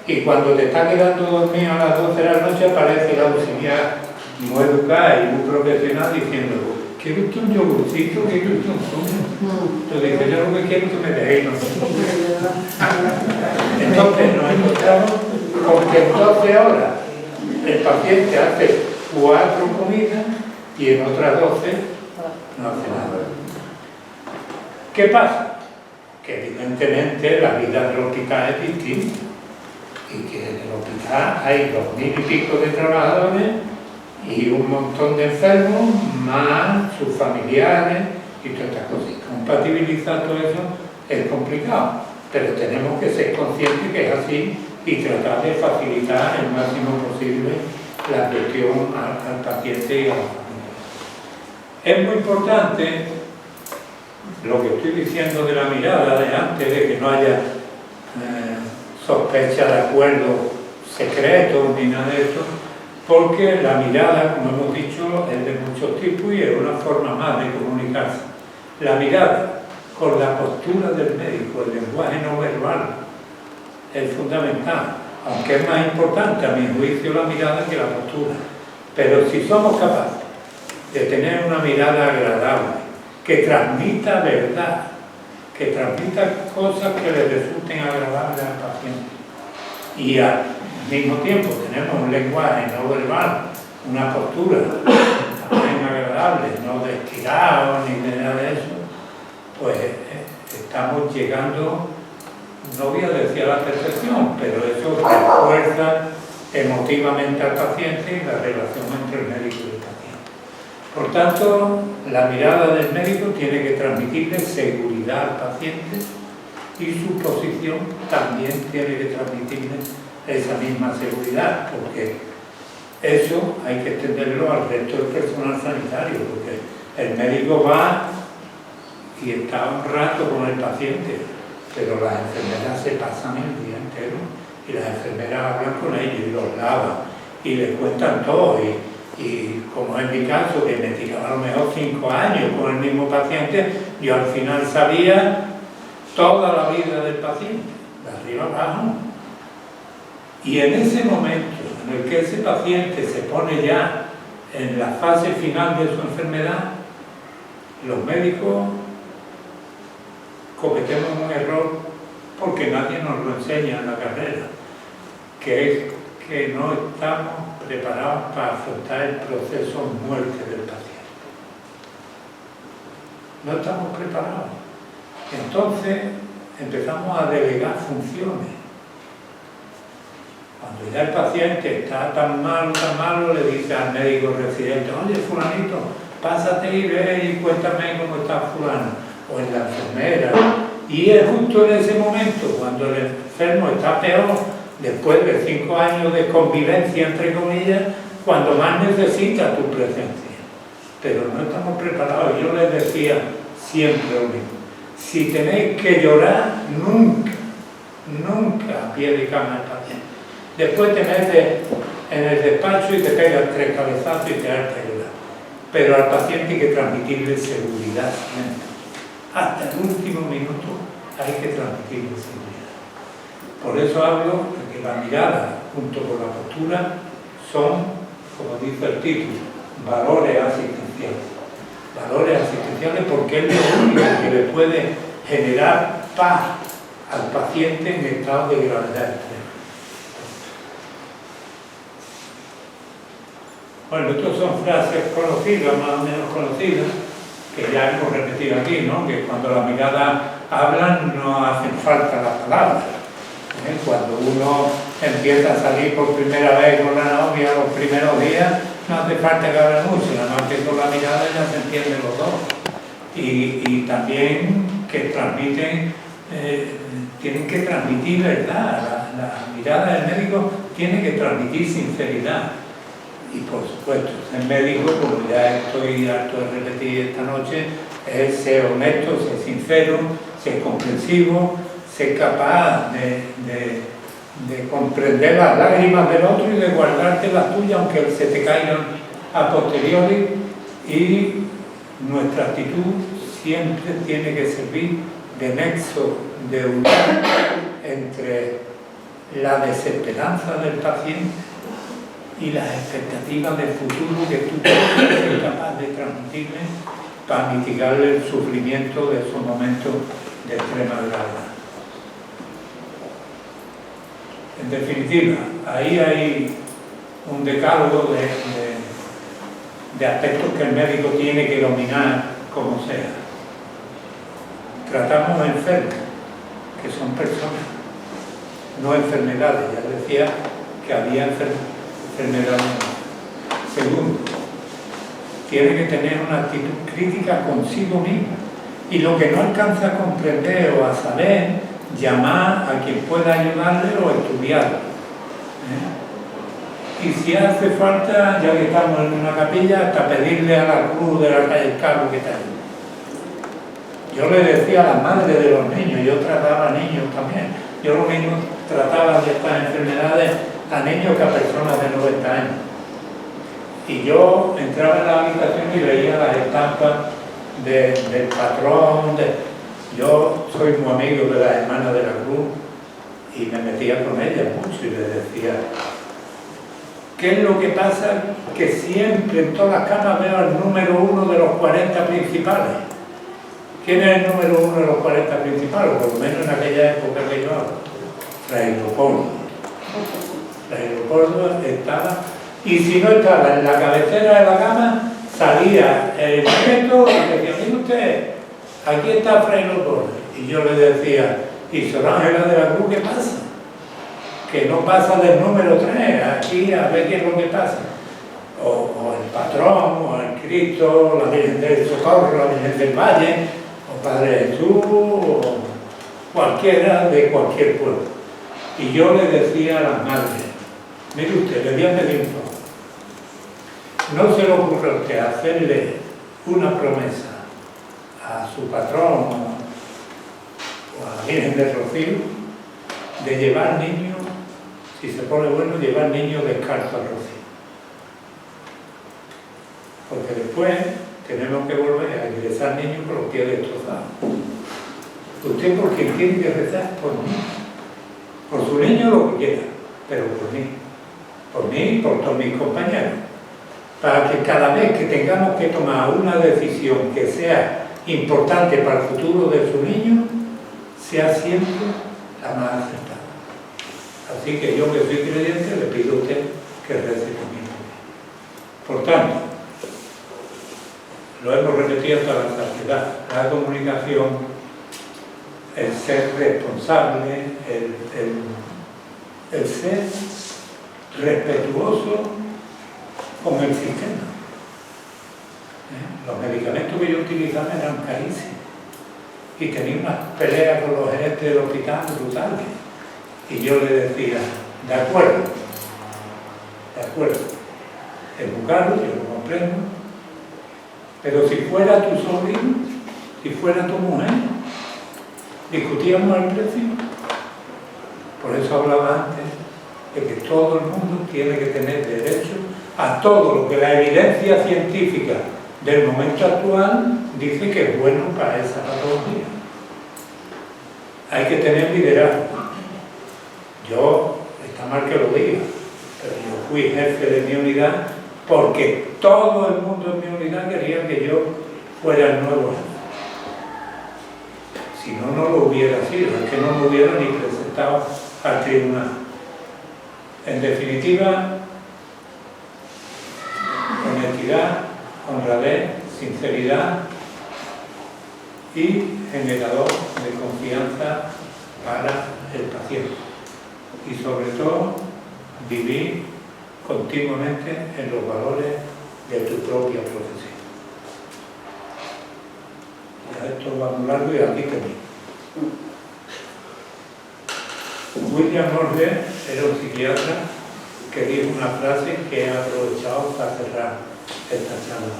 S1: Y cuando te está quedando dormido a las 12 de la noche aparece la auxiliar muy educada y muy profesional diciendo, ¿quiere usted un yogurcito? ¿Quiere usted un zumo? Entonces dice, yo lo que quiero es que me dejéis. Entonces nos encontramos con que en 12 horas el paciente hace 4 comidas y en otras 12 no hace nada. ¿Qué pasa? Que evidentemente la vida del hospital es distinta y que en el hospital hay 2000 y pico de trabajadores y un montón de enfermos, más sus familiares y todas estas cosas. Compatibilizar todo eso es complicado, pero tenemos que ser conscientes que es así y tratar de facilitar el máximo posible la atención al paciente y a la familia. Es muy importante lo que estoy diciendo de la mirada de antes, de que no haya sospecha de acuerdos secretos ni nada de eso, porque la mirada, como hemos dicho, es de muchos tipos y es una forma más de comunicarse. La mirada con la postura del médico, el lenguaje no verbal, es fundamental, aunque es más importante a mi juicio la mirada que la postura. Pero si somos capaces de tener una mirada agradable, que transmita verdad, que transmita cosas que le resulten agradables al paciente, y al mismo tiempo tenemos un lenguaje no verbal, una postura también agradable, no de estirado ni de nada de eso, pues estamos llegando, no voy a decir a la perfección, pero eso refuerza emotivamente al paciente y la relación entre el médico y el paciente. Por tanto, la mirada del médico tiene que transmitirle seguridad al paciente y su posición también tiene que transmitirle esa misma seguridad, porque eso hay que extenderlo al resto del personal sanitario, porque el médico va y está un rato con el paciente, pero las enfermeras se pasan el día entero y las enfermeras hablan con ellos y los lavan y les cuentan todo. Y como en mi caso, que me tiraba a lo mejor 5 años con el mismo paciente, yo al final sabía toda la vida del paciente, de arriba abajo. Y en ese momento en el que ese paciente se pone ya en la fase final de su enfermedad, los médicos cometemos un error porque nadie nos lo enseña en la carrera, que es que no estamos preparados para afrontar el proceso muerte del paciente. No estamos preparados. Entonces empezamos a delegar funciones. Cuando ya el paciente está tan malo, le dice al médico residente, oye, fulanito, pásate y ve y cuéntame cómo está fulano. O en la enfermera, Y es justo en ese momento, cuando el enfermo está peor, después de 5 años de convivencia, entre comillas, cuando más necesita tu presencia. Pero no estamos preparados. Yo les decía siempre lo mismo. Si tenéis que llorar, nunca a pie de cama al paciente. Después te metes en el despacho y te pegas 3 cabezazos y te hartas a llorar. Pero al paciente hay que transmitirle seguridad siempre. Hasta el último minuto hay que transmitirle seguridad. Por eso hablo de que la mirada junto con la postura son, como dice el título, valores asistenciales. Valores asistenciales porque es lo único que le puede generar paz al paciente en estado de gravedad extrema. Bueno, estas son frases conocidas, más o menos conocidas, que ya hemos repetido aquí, ¿no? Que cuando las miradas hablan no hacen falta las palabras. Cuando uno empieza a salir por primera vez con la novia los primeros días, no hace falta que hable mucho, nada más que con la mirada ya se entienden los dos. Y también que transmiten, tienen que transmitir verdad. La mirada del médico tiene que transmitir sinceridad. Y por supuesto, ser médico, como ya estoy harto de repetir esta noche, es ser honesto, ser sincero, ser comprensivo, ser capaz de comprender las lágrimas del otro y de guardarte las tuyas, aunque se te caigan a posteriori. Y nuestra actitud siempre tiene que servir de nexo de unión entre la desesperanza del paciente y las expectativas del futuro que tú puedes ser capaz de transmitirle para mitigarle el sufrimiento de esos momentos de extrema gravedad. En definitiva, ahí hay un decálogo de aspectos que el médico tiene que dominar como sea. Tratamos enfermos, que son personas, no enfermedades. Ya decía que había enfermedades. Segundo, tiene que tener una actitud crítica consigo mismo. Y lo que no alcanza a comprender o a saber, llamar a quien pueda ayudarle o estudiarlo. Y si hace falta, ya que estamos en una capilla, hasta pedirle a la cruz de la calle Cabo que está ahí. Yo le decía a las madres de los niños, yo trataba a niños también. Yo lo mismo trataba de estas enfermedades a niños que a personas de 90 años. Y yo entraba en la habitación y veía las estampas del patrón. Yo soy muy amigo de las hermanas de la Cruz y me metía con ellas mucho y les decía, ¿qué es lo que pasa? Que siempre en todas las camas veo al número 1 de los 40 principales. ¿Quién es el número 1 de los 40 principales? Por lo menos en aquella época que yo hablo. Fray Leopoldo. Fray Leopoldo estaba, y si no estaba en la cabecera de la cama, salía el nieto y decía, mire usted, aquí está Fray Leopoldo. Y yo le decía, ¿y Sor Ángela de la Cruz qué pasa? Que no pasa del número 3, aquí a ver qué es lo que pasa. O el patrón, o el Cristo, la Virgen del Socorro, la Virgen del Valle, o Padre Jesús, o cualquiera de cualquier pueblo. Y yo le decía a las madres, mire usted, le voy a pedir un favor. No se le ocurre a usted hacerle una promesa a su patrón o a la Virgen del Rocío de llevar niños, si se pone bueno, llevar niños descalzos al Rocío. Porque después tenemos que volver a ingresar niños con los pies destrozados. Usted porque tiene que rezar por mí. Por su niño lo que quiera, pero por mí y por todos mis compañeros, para que cada vez que tengamos que tomar una decisión que sea importante para el futuro de su niño, sea siempre la más acertada. Así que yo que soy creyente le pido a usted que rece conmigo. Por tanto, lo hemos repetido hasta la saciedad, la comunicación, el ser responsable, el ser respetuoso con el sistema. Los medicamentos que yo utilizaba eran carísimos. y tenía unas peleas con los gerentes del hospital brutales. Y yo le decía, de acuerdo, educarlo, yo lo comprendo, pero si fuera tu sobrino, si fuera tu mujer, discutíamos el precio. Por eso hablaba antes de que todo el mundo tiene que tener derecho a todo lo que la evidencia científica del momento actual dice que es bueno para esa patología. Hay que tener liderazgo. Yo, está mal que lo diga, pero yo fui jefe de mi unidad porque todo el mundo en mi unidad quería que yo fuera el nuevo jefe. Si no, no lo hubiera sido, es que no me hubiera ni presentado al tribunal. En definitiva, honestidad, honradez, sinceridad y generador de confianza para el paciente. Y sobre todo, vivir continuamente en los valores de tu propia profesión. Ya esto va muy largo y aquí termino. William Morgan era un psiquiatra que dijo una frase que he aprovechado para cerrar esta charla.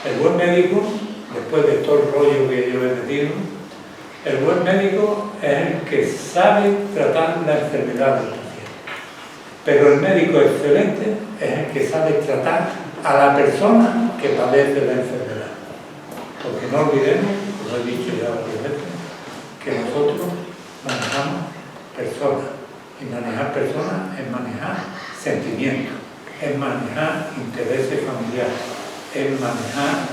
S1: El buen médico, después de todo el rollo que yo he metido, el buen médico es el que sabe tratar la enfermedad del paciente. Pero el médico excelente es el que sabe tratar a la persona que padece la enfermedad. Porque no olvidemos, lo he dicho ya varias veces, que nosotros manejamos personas. Y manejar personas es manejar sentimientos, es manejar intereses familiares, es manejar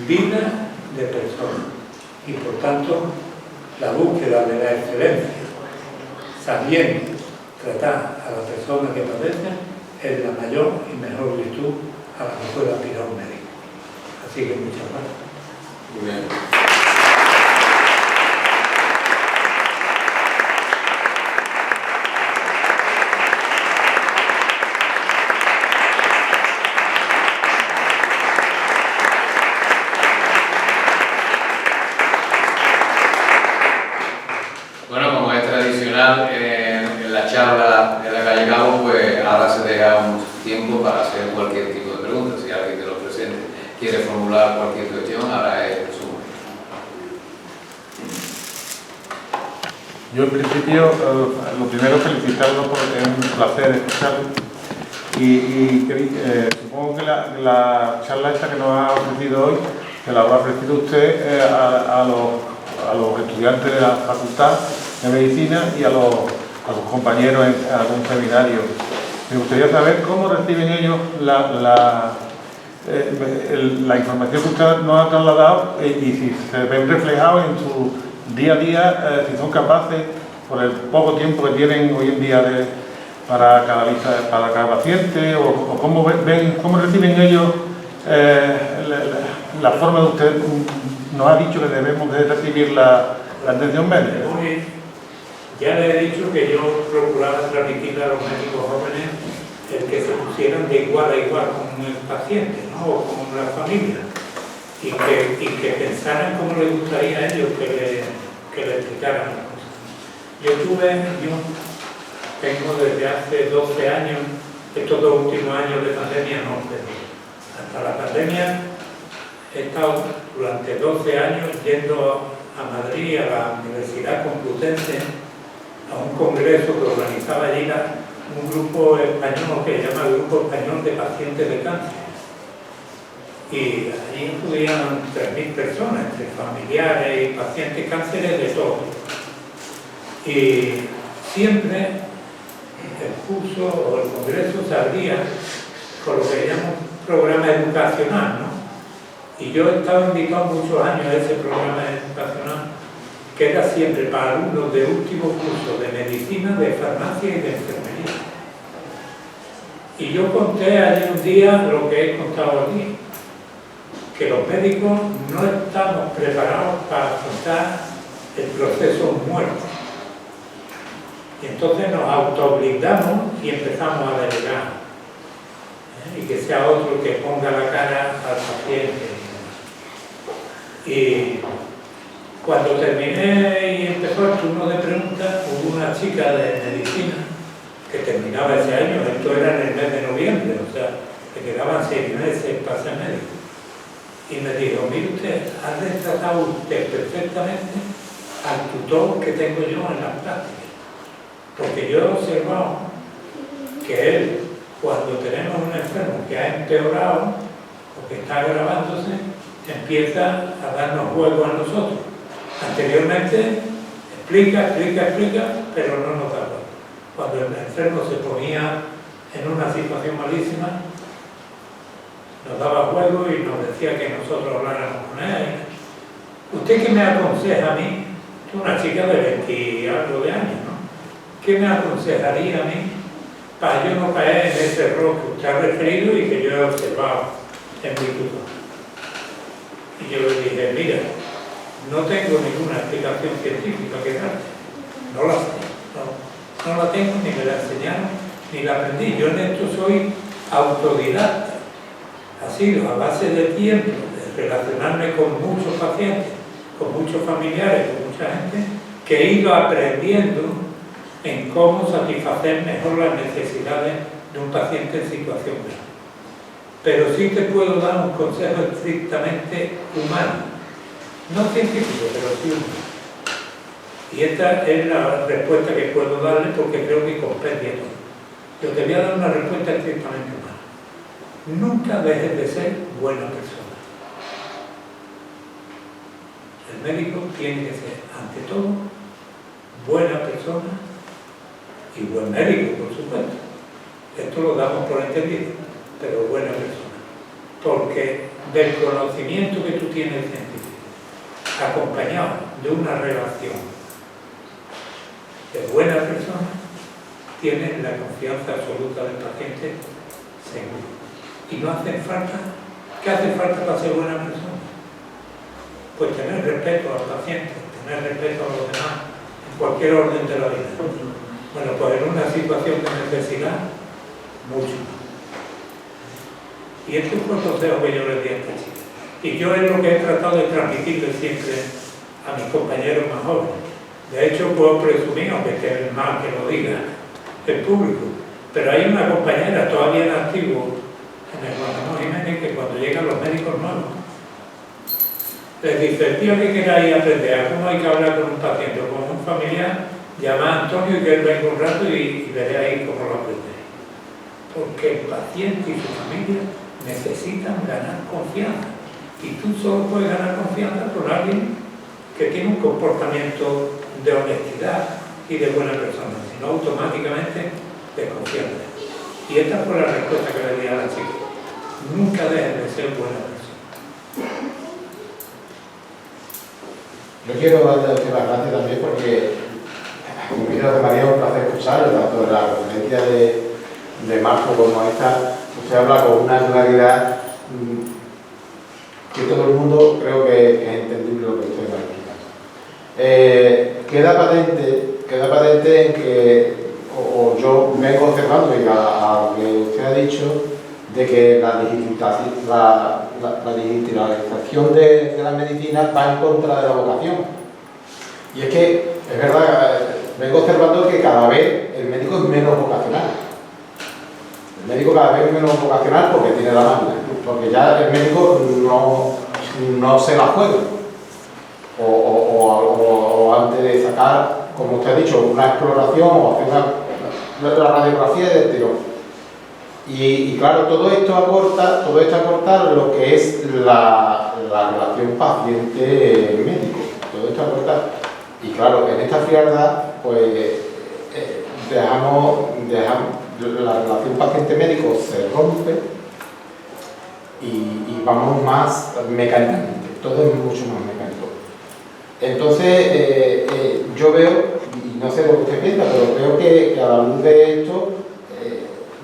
S1: vida de personas. Y por tanto, la búsqueda de la excelencia, sabiendo tratar a la persona que padece, es la mayor y mejor virtud a la que puede aspirar un médico. Así que muchas gracias.
S2: Muy bien. Bueno, como es tradicional en la charla en la calle Cabo, pues ahora se deja un tiempo para hacer cualquier tipo de preguntas. Si alguien de los presentes quiere formular cualquier cuestión, ahora es su momento.
S3: Yo en principio, lo primero felicitarlo porque es un placer escucharlo y supongo que la charla esta que nos ha ofrecido hoy, que la habrá ofrecido usted a los estudiantes de la Facultad de Medicina y a los compañeros en algún seminario. Me gustaría saber cómo reciben ellos la información que usted nos ha trasladado y si se ven reflejados en su día a día, si son capaces, por el poco tiempo que tienen hoy en día para cada paciente, o cómo reciben ellos la forma de usted nos ha dicho que debemos de recibir la atención médica.
S1: Ya le he dicho que yo procuraba transmitirle a los médicos jóvenes el que se pusieran de igual a igual con el paciente, ¿no? O con la familia, y que pensaran cómo les gustaría a ellos que le explicaran las cosas. Yo tengo desde hace 12 años, estos 2 últimos años de pandemia no, pero hasta la pandemia he estado durante 12 años yendo a Madrid, a la Universidad Complutense, a un congreso que organizaba allí un grupo español que se llama el Grupo Español de Pacientes de Cáncer. Y allí acudían 3.000 personas, entre familiares y pacientes cánceres de todo. Y siempre el curso o el congreso se abría con lo que llamamos programa educacional, ¿no? Y yo he estado invitado muchos años a ese programa educacional, que era siempre para alumnos de último curso de medicina, de farmacia y de enfermería. Y yo conté allí un día lo que he contado aquí, que los médicos no estamos preparados para afrontar el proceso muerto. Y entonces nos autoblindamos y empezamos a delegar. Y que sea otro el que ponga la cara al paciente. Y Cuando terminé y empezó el turno de preguntas, hubo una chica de medicina que terminaba ese año, esto era en el mes de noviembre, o sea, que quedaban 6 meses para ser médico. Y me dijo, mire usted, ha retratado usted perfectamente al tutor que tengo yo en las prácticas. Porque yo he observado que él, cuando tenemos un enfermo que ha empeorado o que está agravándose, empieza a darnos juego a nosotros. Anteriormente explica, pero no nos da juego. Cuando el enfermo se ponía en una situación malísima, nos daba juego y nos decía que nosotros habláramos con él. ¿Usted qué me aconseja a mí? Es una chica de 20 y algo de años, ¿no? ¿Qué me aconsejaría a mí para yo no caer en ese error que usted ha referido y que yo he observado en mi tutor? Y yo le dije, mira, no tengo ninguna explicación científica que darte, no la sé, no la tengo, ni me la enseñaron, ni la aprendí. Yo en esto soy autodidacta, ha sido a base de tiempo, de relacionarme con muchos pacientes, con muchos familiares, con mucha gente, que he ido aprendiendo en cómo satisfacer mejor las necesidades de un paciente en situación grave. Pero sí te puedo dar un consejo estrictamente humano, no científico, pero sí humano. Y esta es la respuesta que puedo darle porque creo que compendia todo. Yo te voy a dar una respuesta estrictamente humana. Nunca dejes de ser buena persona. El médico tiene que ser, ante todo, buena persona y buen médico, por supuesto. Esto lo damos por entendido, pero buena persona. Porque del conocimiento que tú tienes científico, acompañado de una relación de buena persona, tienes la confianza absoluta del paciente seguro. Y no hace falta, ¿qué hace falta para ser buena persona? Pues tener respeto al paciente, tener respeto a los demás, en cualquier orden de la vida. Bueno, pues en una situación de necesidad, mucho más. Y este fue el consejo que yo le di a esta chica. Y yo es lo que he tratado de transmitirle siempre a mis compañeros más jóvenes. De hecho, puedo presumir, aunque esté mal que lo diga el público, pero hay una compañera todavía en activo en el Juan Ramón Jiménez que cuando llegan los médicos nuevos les dice, el día que queráis aprender a cómo hay que hablar con un paciente o con un familiar, llama a Antonio y que él venga un rato y veré ahí cómo lo aprendéis. Porque el paciente y su familia necesitan ganar confianza. Y tú solo puedes ganar confianza con alguien que tiene un comportamiento de honestidad y de buena persona, sino automáticamente desconfianza. Y esta fue la respuesta que le di a la chica. Nunca dejes de ser buena persona.
S4: Yo quiero darle las gracias también porque, como dice María, es un placer escucharlo, tanto de la conferencia de Marco como esta. Usted habla con una claridad que todo el mundo creo que es entendible lo que usted va a explicar. Queda patente en que, o yo vengo observando, y a lo que usted ha dicho, de que la digitalización de la medicina va en contra de la vocación. Y es que, es verdad, vengo observando que cada vez el médico es menos vocacional. El médico cada vez es menos vocacional porque tiene la máquina, porque ya el médico no se la juega. O antes de sacar, como usted ha dicho, una exploración o hacer la radiografía del tirón. Y claro, todo esto aporta lo que es la relación paciente-médico. Todo esto aporta. Y claro, en esta frialdad, pues dejamos la relación paciente-médico se rompe y vamos más mecánicamente. Todo es mucho más mecánico. Entonces, yo veo, y no sé lo que usted piensa, pero creo que a la luz de esto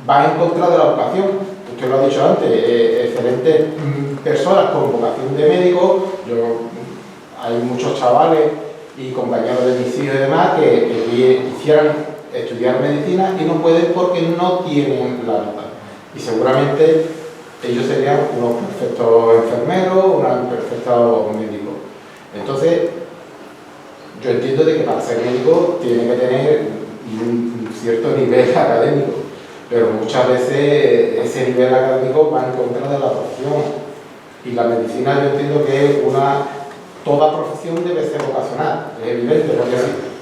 S4: va en contra de la vocación. Usted lo ha dicho antes, excelentes personas con vocación de médico. Hay muchos chavales y compañeros de mis hijos y demás que quisieran estudiar medicina y no pueden porque no tienen la nota. Y seguramente ellos serían unos perfectos enfermeros, unos perfectos médicos. Entonces, yo entiendo de que para ser médico tiene que tener un cierto nivel académico, pero muchas veces ese nivel académico va en contra de la profesión. Y la medicina yo entiendo que toda profesión debe ser vocacional, es evidente,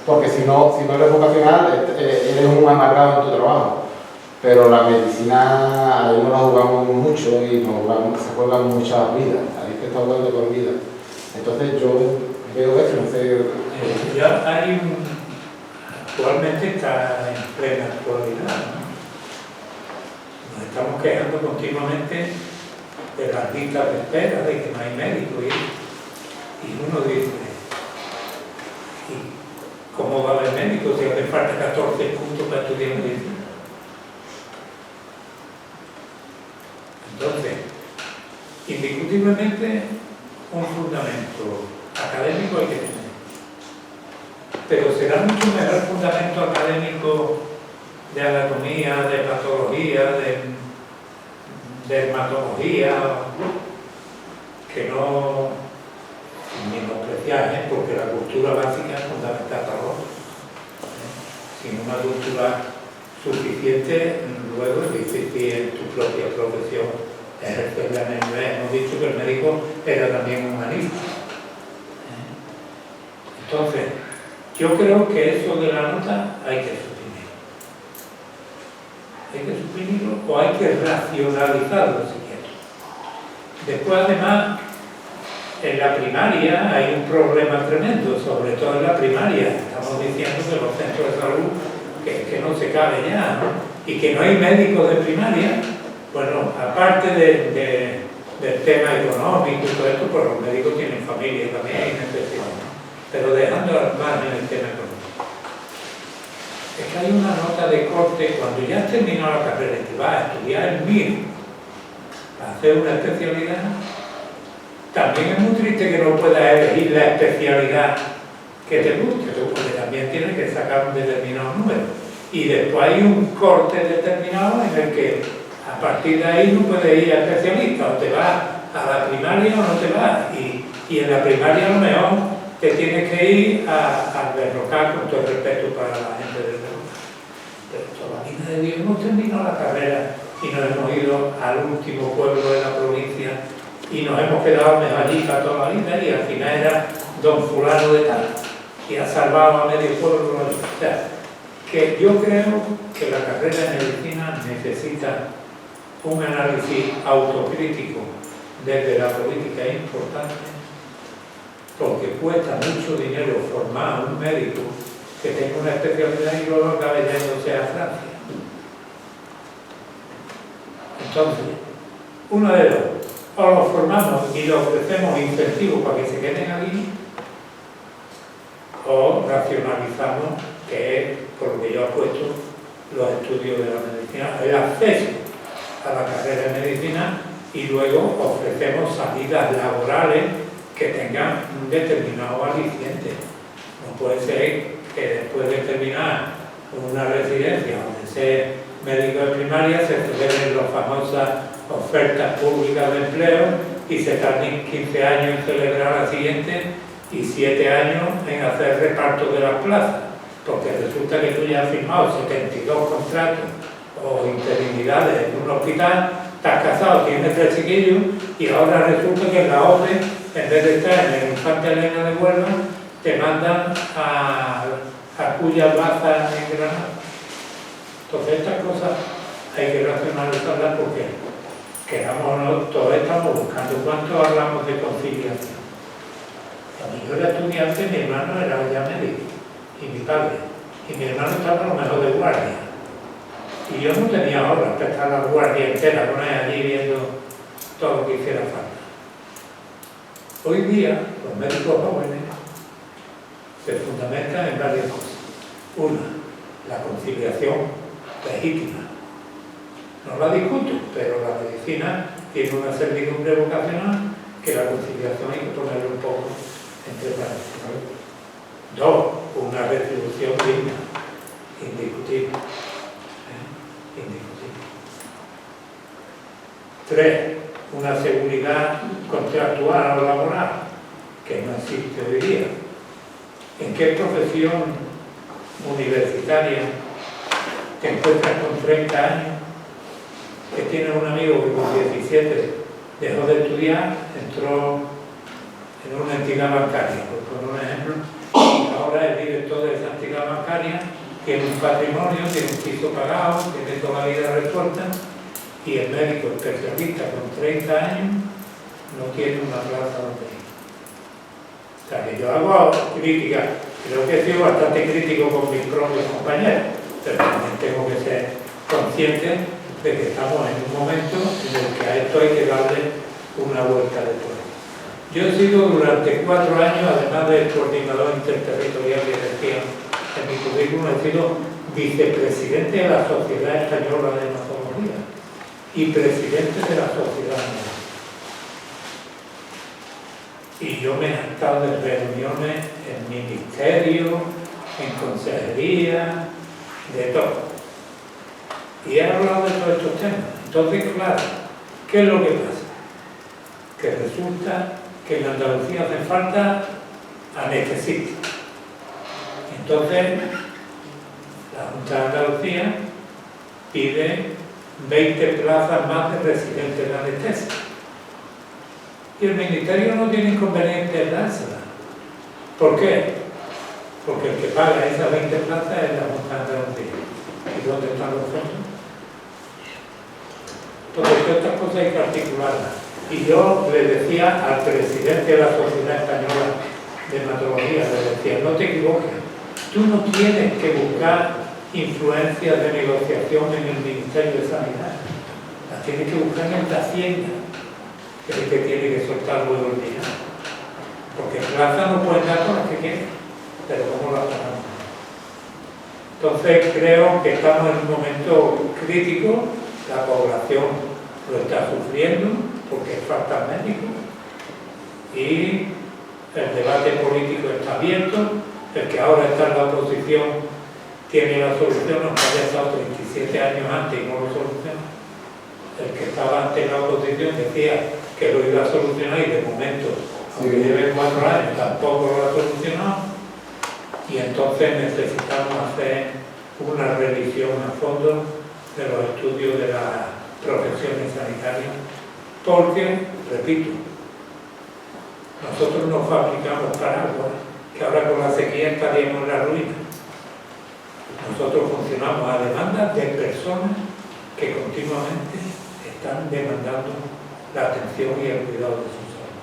S4: porque si no eres vocacional, eres un amargado en tu trabajo. Pero la medicina, ahí no la jugamos mucho y se juegan muchas vidas, ahí que está jugando con vida. Entonces yo veo eso, no sé.
S1: Ya actualmente está en plena actualidad, ¿no? Nos estamos quejando continuamente de las listas de espera, de que no hay médicos, y uno dice, ¿y cómo va a haber médicos si hace falta 14 puntos para estudiar medicina? Entonces, indiscutiblemente un fundamento académico hay que tener, pero será mucho mejor fundamento académico de anatomía, de patología, de dermatología, que no menospreciar, porque la cultura básica es fundamental para vos. Sin una cultura suficiente, luego es difícil en tu propia profesión ejercerla en el inglés. Hemos dicho que el médico era también humanista. Entonces, yo creo que eso de la nota hay que suprimir. Hay que suprimirlo o hay que racionalizarlo si quieres. Después, además, en la primaria hay un problema tremendo, sobre todo en la primaria. Estamos diciendo que los centros de salud que no se cabe ya, ¿no? Y que no hay médicos de primaria. Bueno, aparte del tema económico y todo esto, pues los médicos tienen familia también y necesidades, ¿no? Pero dejando al margen el tema económico. Es que hay una nota de corte cuando ya has terminado la carrera y te vas a estudiar el MIR, a hacer una especialidad. También es muy triste que no puedas elegir la especialidad que te guste, porque también tienes que sacar un determinado número. Y después hay un corte determinado en el que a partir de ahí no puedes ir a especialista, o te vas a la primaria o no te vas. Y en la primaria a lo mejor te tienes que ir al derrocar, con todo el respeto para la gente del derrocar. Pero toda la vida de Dios hemos terminado la carrera y nos hemos ido al último pueblo de la provincia y nos hemos quedado medallistas toda la vida y al final era don fulano de tal y ha salvado a medio pueblo. O sea, que yo creo que la carrera de medicina necesita un análisis autocrítico desde la política importante, porque cuesta mucho dinero formar a un médico que tenga una especialidad y luego acabe yéndose a Francia. Entonces, uno de dos, o los formamos y le ofrecemos incentivos para que se queden aquí, o racionalizamos, que es por lo que yo he puesto los estudios de la medicina, el acceso a la carrera de medicina, y luego ofrecemos salidas laborales que tengan un determinado aliciente. No puede ser que después de terminar una residencia o de ser médico de primaria se celebren las famosas ofertas públicas de empleo y se tarden 15 años en celebrar la siguiente y 7 años en hacer reparto de las plazas, porque resulta que tú ya has firmado 72 contratos o interinidades en un hospital, estás casado, tienes 3 chiquillos y ahora resulta que en la OPE, en vez de estar en el Infante Elena de Huelva, te mandan a Cuyas Baza en Granada. Entonces estas cosas hay que racionalizarlas porque, queramos o no, todos estamos buscando. ¿Cuánto hablamos de conciliación? Cuando yo era estudiante, mi hermano era ya médico y mi padre, y mi hermano estaba a lo mejor de guardia. Y yo no tenía horas para estar la guardia entera con él allí viendo todo lo que hiciera falta. Hoy día, los médicos jóvenes se fundamentan en varias cosas. Una, la conciliación legítima. No la discuto, pero la medicina tiene una servidumbre vocacional que la conciliación hay que ponerle un poco entre paréntesis. Dos, una retribución digna, indiscutible. Indiscutible. 3, una seguridad contractual o laboral que no existe hoy día. ¿En qué profesión universitaria te encuentras con 30 años? Que tienes un amigo que con 17 dejó de estudiar, entró en una entidad bancaria, por poner un ejemplo, y ahora es director de esa entidad bancaria, tiene un patrimonio, tiene un piso pagado, tiene toda la vida resuelta, y el médico especialista con 30 años no tiene una plaza donde ir. O sea, que yo hago crítica, creo que he sido bastante crítico con mis propios compañeros, pero también tengo que ser consciente de que estamos en un momento en el que a esto hay que darle una vuelta de tuerca. Yo he sido durante 4 años, además de coordinador interterritorial que decía en mi currículum, he sido vicepresidente de la Sociedad Española de Hematología y presidente de la Sociedad Mundial. Y yo me he estado de reuniones en ministerio, en consejería, de todo. Y he hablado de todos estos temas. Entonces, claro, ¿qué es lo que pasa? Que resulta que en Andalucía hace falta anestesistas. Entonces, la Junta de Andalucía pide 20 plazas más de residentes de anestesia. Y el Ministerio no tiene inconveniente en dárselas. ¿Por qué? Porque el que paga esas 20 plazas es la Junta de Andalucía. ¿Y dónde están los fondos? Entonces, todas estas cosas hay que articularlas. Y yo le decía al presidente de la Sociedad Española de Hematología, le decía, no te equivoques, tú no tienes que buscar influencias de negociación en el Ministerio de Sanidad, las tienes que buscar en la Hacienda, que es el que tiene que soltar luego el dinero. Porque plaza no pueden dar con las que quieren, pero ¿cómo las pagamos? Entonces creo que estamos en un momento crítico, la población lo está sufriendo porque faltan médicos y el debate político está abierto, el que ahora está en la oposición tiene la solución, aunque haya estado 37 años antes y no lo soluciona. El que estaba antes en la oposición decía que lo iba a solucionar y de momento, aunque lleve 4 años, tampoco lo ha solucionado. Y entonces necesitamos hacer una revisión a fondo de los estudios de las profesiones sanitarias, porque, repito, nosotros no fabricamos paraguas, que ahora con la sequía estaríamos en la ruina. Nosotros funcionamos a demanda de personas que continuamente están demandando la atención y el cuidado de su salud.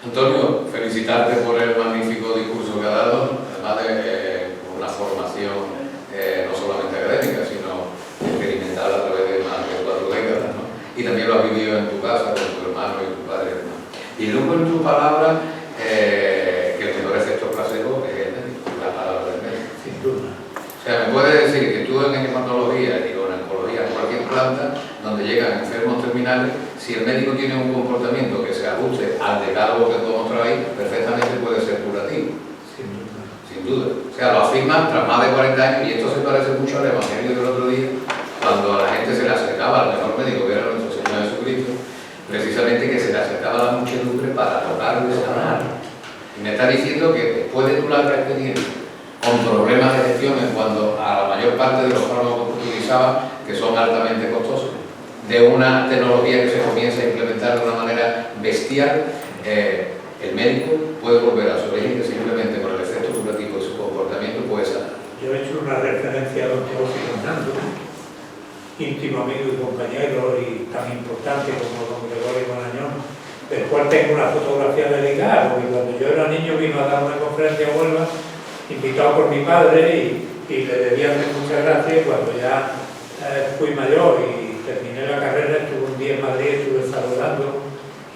S2: Antonio, felicitarte por el magnífico discurso que ha dado, además de una formación no solamente académica, sino experimental a través de más de 4 décadas, ¿no? Y también lo has vivido en tu casa con tu hermano y tu padre, ¿no? Y luego en tu palabra, que el mejor efecto placebo es la palabra del médico.
S1: Sin duda.
S2: O sea, me puedes decir que tú en hematología y en oncología, en cualquier planta donde llegan enfermos terminales, si el médico tiene un comportamiento que se ajuste al decálogo que tú has mostrado ahí, perfectamente puede ser curativo.
S1: Sin duda.
S2: Sin duda. O sea, lo afirman tras más de 40 años y esto se parece mucho al Evangelio del otro día, cuando a la gente se le acercaba al mejor médico que era nuestro Señor Jesucristo, precisamente que se le acercaba a la muchedumbre para tocarlo y sanar. Y me está diciendo que después de tu larga experiencia con problemas de gestión en cuanto a la mayor parte de los fármacos que utilizaba, que son altamente costosos, de una tecnología que se comienza a implementar de una manera bestial, el médico puede volver a su origen que simplemente con el efecto curativo de su comportamiento puede sanar.
S1: Yo he hecho una referencia a don Teófilo Hernando, íntimo amigo y compañero y tan importante como don Gregorio Marañón, del cual tengo una fotografía dedicada, porque cuando yo era niño vino a dar una conferencia a Huelva, invitado por mi padre y le debía hacer muchas gracias. Cuando ya fui mayor y terminé la carrera, estuve un día en Madrid, estuve saludando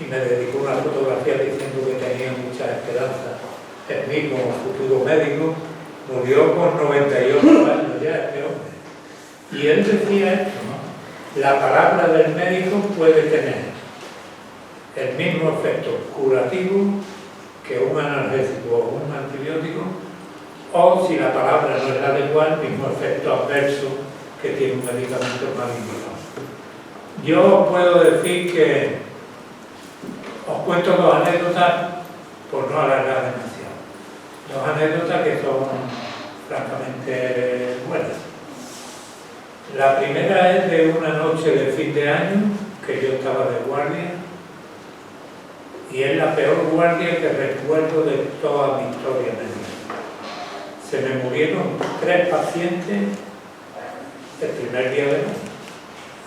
S1: y me dedicó una fotografía diciendo que tenía mucha esperanza en mí como futuro médico. Murió con 98 años ya este hombre. Y él decía esto, ¿no? La palabra del médico puede tener el mismo efecto curativo que un analgésico o un antibiótico, o si la palabra no es adecuada, el mismo efecto adverso que tiene un medicamento mal indicado. Yo puedo decir que Os cuento dos anécdotas, por no alargar demasiado. Dos anécdotas que son francamente buenas. La primera es de una noche de fin de año, que yo estaba de guardia, y es la peor guardia que recuerdo de toda mi historia médica. Se me murieron 3 pacientes el primer día de año,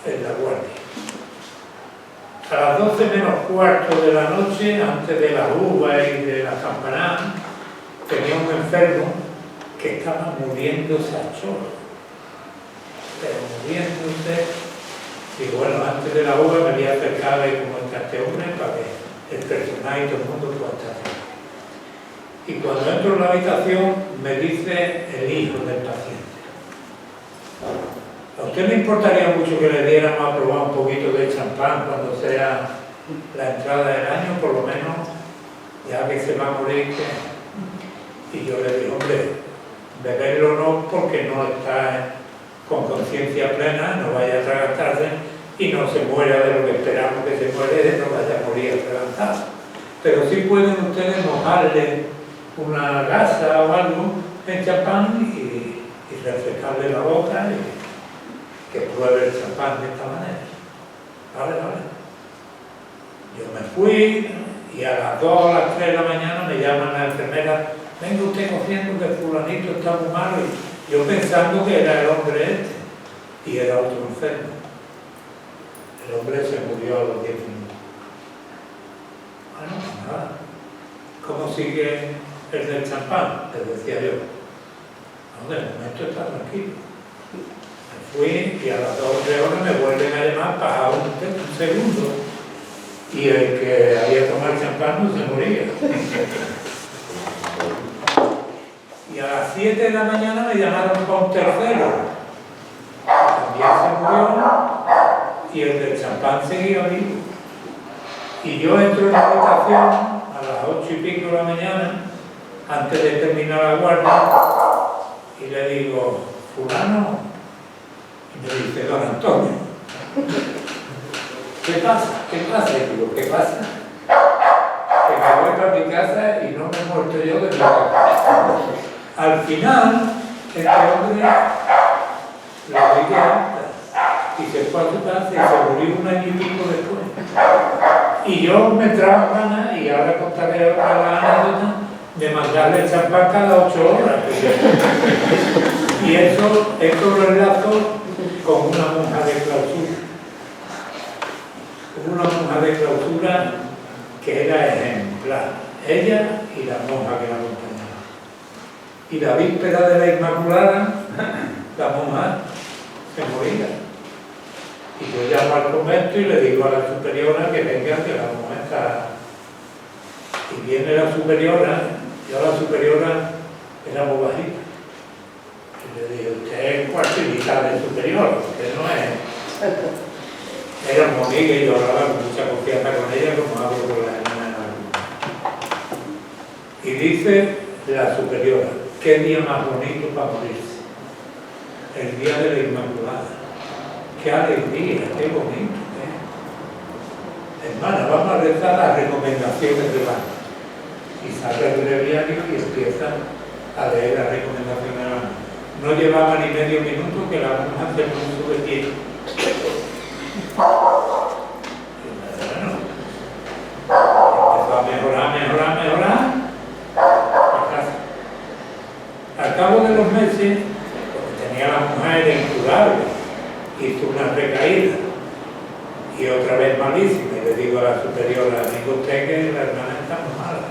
S1: en la guardia. A las 12 menos cuarto de la noche, antes de las uvas y de las campanadas, tenía un enfermo que estaba muriéndose a chorro. Pero muriéndose. Y bueno, antes de la uva me voy a acercar ahí como el casteumbre para que el personal y todo el mundo pueda estar ahí. Y cuando entro en la habitación me dice el hijo del paciente: ¿a usted le importaría mucho que le diéramos a probar un poquito de champán cuando sea la entrada del año, por lo menos, ya que se va a morir? Y yo le digo: hombre, beberlo no, porque no está con conciencia plena, no vaya a atragantarse y no se muera de lo que esperamos que se muere, no vaya a morir atragantado. Pero sí pueden ustedes mojarle una gasa o algo en champán y refrescarle la boca y que pruebe el champán de esta manera. Vale, vale. Yo me fui y a las 2 o las 3 de la mañana me llaman las enfermeras: venga usted corriendo que fulanito está muy malo. Y yo pensando que era el hombre este, y era otro enfermo. El hombre se murió a los 10 minutos. Bueno, pues nada. ¿Cómo sigue el del champán? Les decía yo. No, de momento está tranquilo. Me fui y a las 2 o 3 horas me vuelven a llamar para un segundo. Y el que había tomado champán no se moría. Y a las 7 de la mañana me llamaron para un tercero. También se murió y el del champán seguía vivo. Y yo entro en la habitación a las 8 y pico de la mañana, antes de terminar la guardia, y le digo: fulano. Y me dice: don Antonio. ¿Qué pasa? ¿Qué pasa? Y digo: ¿qué pasa? Que me voy para mi casa y no me he muerto yo de nada. Al final, este hombre lo vi que alta y se fue a su casa y se murió un año y pico después. Y yo me trajo ganas, y ahora contaré otra la anécdota, de mandarle el champán cada 8 horas. Y esto lo enlazo con una monja de clausura. Una monja de clausura que era ejemplar, ella y la monja que la acompañaba. Y la víspera de la Inmaculada, la monja se moría. Y yo llamo al convento y le digo a la superiora que venga, que la monja está. Y viene la superiora, yo la superiora era muy bajita. Y le digo: usted es cuarto y mitad de superior, usted no es. Era una amiga y yo hablaba con mucha confianza con ella, como hablo con la hermana. Y dice la superiora: ¿qué día más bonito para morirse? El día de la Inmaculada. ¡Qué alegría! ¡Qué bonito! Hermana, vamos a rezar las recomendaciones de la. Y sale el breviario y empieza a leer las recomendaciones de la. No llevaba ni medio minuto que la monja se puso de pie. Bueno, empezó a mejorar. Al cabo de los meses, porque tenía la monja era incurable, hizo una recaída y otra vez malísima. Y le digo a la superiora: digo usted que la hermana está muy mala.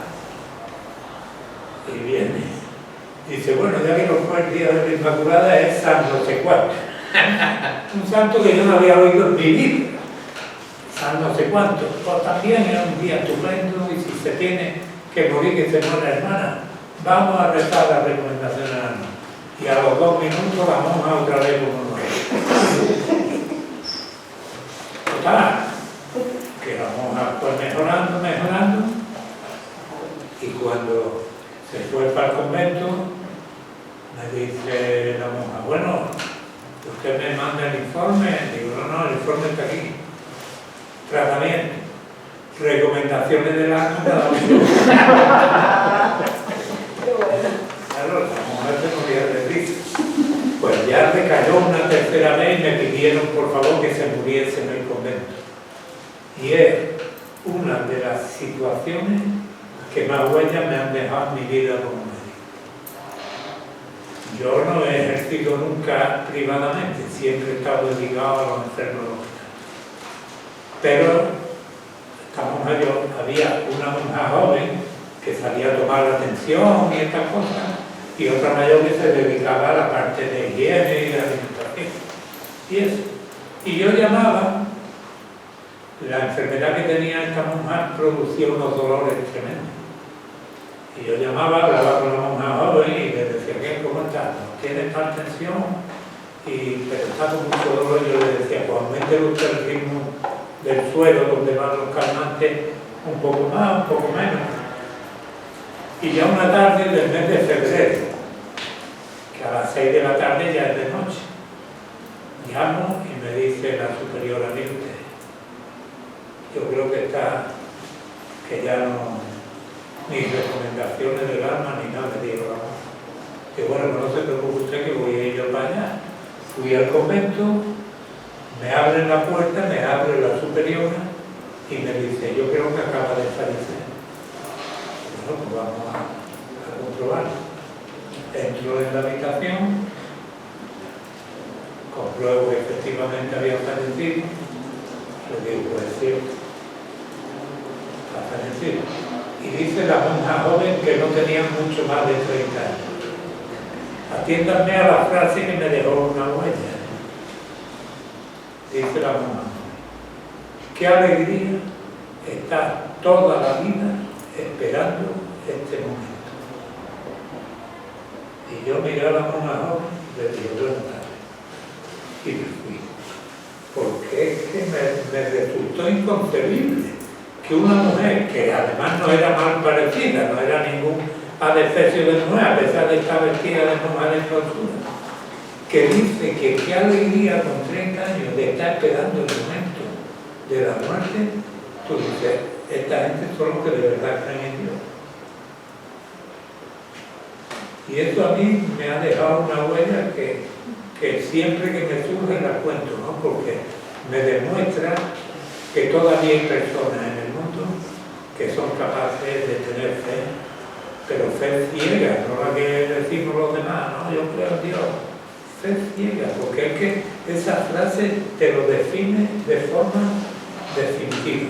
S1: Y viene. Dice: bueno, ya que no fue el día de la Inmaculada, es San no sé cuánto. Un santo que yo no había oído en mi vida. San no sé cuánto. Pues también era un día estupendo, y si se tiene que morir, que se muera la hermana, vamos a rezar las recomendaciones de la hermana. Y a los 2 minutos la monja otra vez como no es. Total, que la monja fue mejorando, y cuando se fue para el convento, me dice la monja: bueno, usted me manda el informe. Digo: no, el informe está aquí. Tratamiento. recomendaciones del alma cada uno. Claro, la mujer se moría de risa. Pues ya recayó una tercera vez y me pidieron por favor que se muriese en el convento. Y es una de las situaciones que más huellas me han dejado en mi vida como médico. Yo no he ejercido nunca privadamente, siempre he estado dedicado a los enfermos. Pero había una monja joven que salía a tomar la atención y estas cosas, y otra mayor que se dedicaba a la parte de higiene y de alimentación. Y eso. Y yo llamaba, la enfermedad que tenía esta monja producía unos dolores tremendos. Y yo llamaba, hablaba con la monja joven y le decía, ¿qué? ¿Cómo estás? ¿Tienes tal tensión? Pero está con mucho dolor. Y yo le decía, pues aumente usted el ritmo del suelo donde van los calmantes un poco más, un poco menos. Y ya una tarde del mes de febrero, que a las 6 de la tarde ya es de noche, llamo y me dice la superiora, mire usted, yo creo que ya no, ni recomendaciones del alma ni nada, me dijo la mujer. Que bueno, no se preocupe usted que voy a ir yo para allá. Fui al convento, me abren la puerta, me abre la superiora y me dice, yo creo que acaba de fallecer. Bueno, pues vamos a comprobar. Entro en la habitación, compruebo que efectivamente había fallecido, le digo, pues es cierto, ha fallecido. Y dice la monja joven que no tenía mucho más de 30 años. Atiéndanme a la frase que me dejó una huella. Dice la monja, qué alegría estar toda la vida esperando este momento. Y yo miré a la monja joven y le dije, buenas tardes. Y me fui. Porque es que me resultó inconcebible que una mujer, que además no era mal parecida, no era ningún adefesio de mujer, a pesar de estar vestida de monja de clausura, que dice que qué alegría con 30 años de estar esperando el momento de la muerte. Tú dices, esta gente son los que de verdad creen en Dios. Y esto a mí me ha dejado una huella que siempre que me surge la cuento, ¿no? Porque me demuestra que todavía hay personas en el mundo que son capaces de tener fe, pero fe ciega, no la que decimos los demás, no, yo creo en Dios. Fe ciega, porque es que esa frase te lo define de forma definitiva.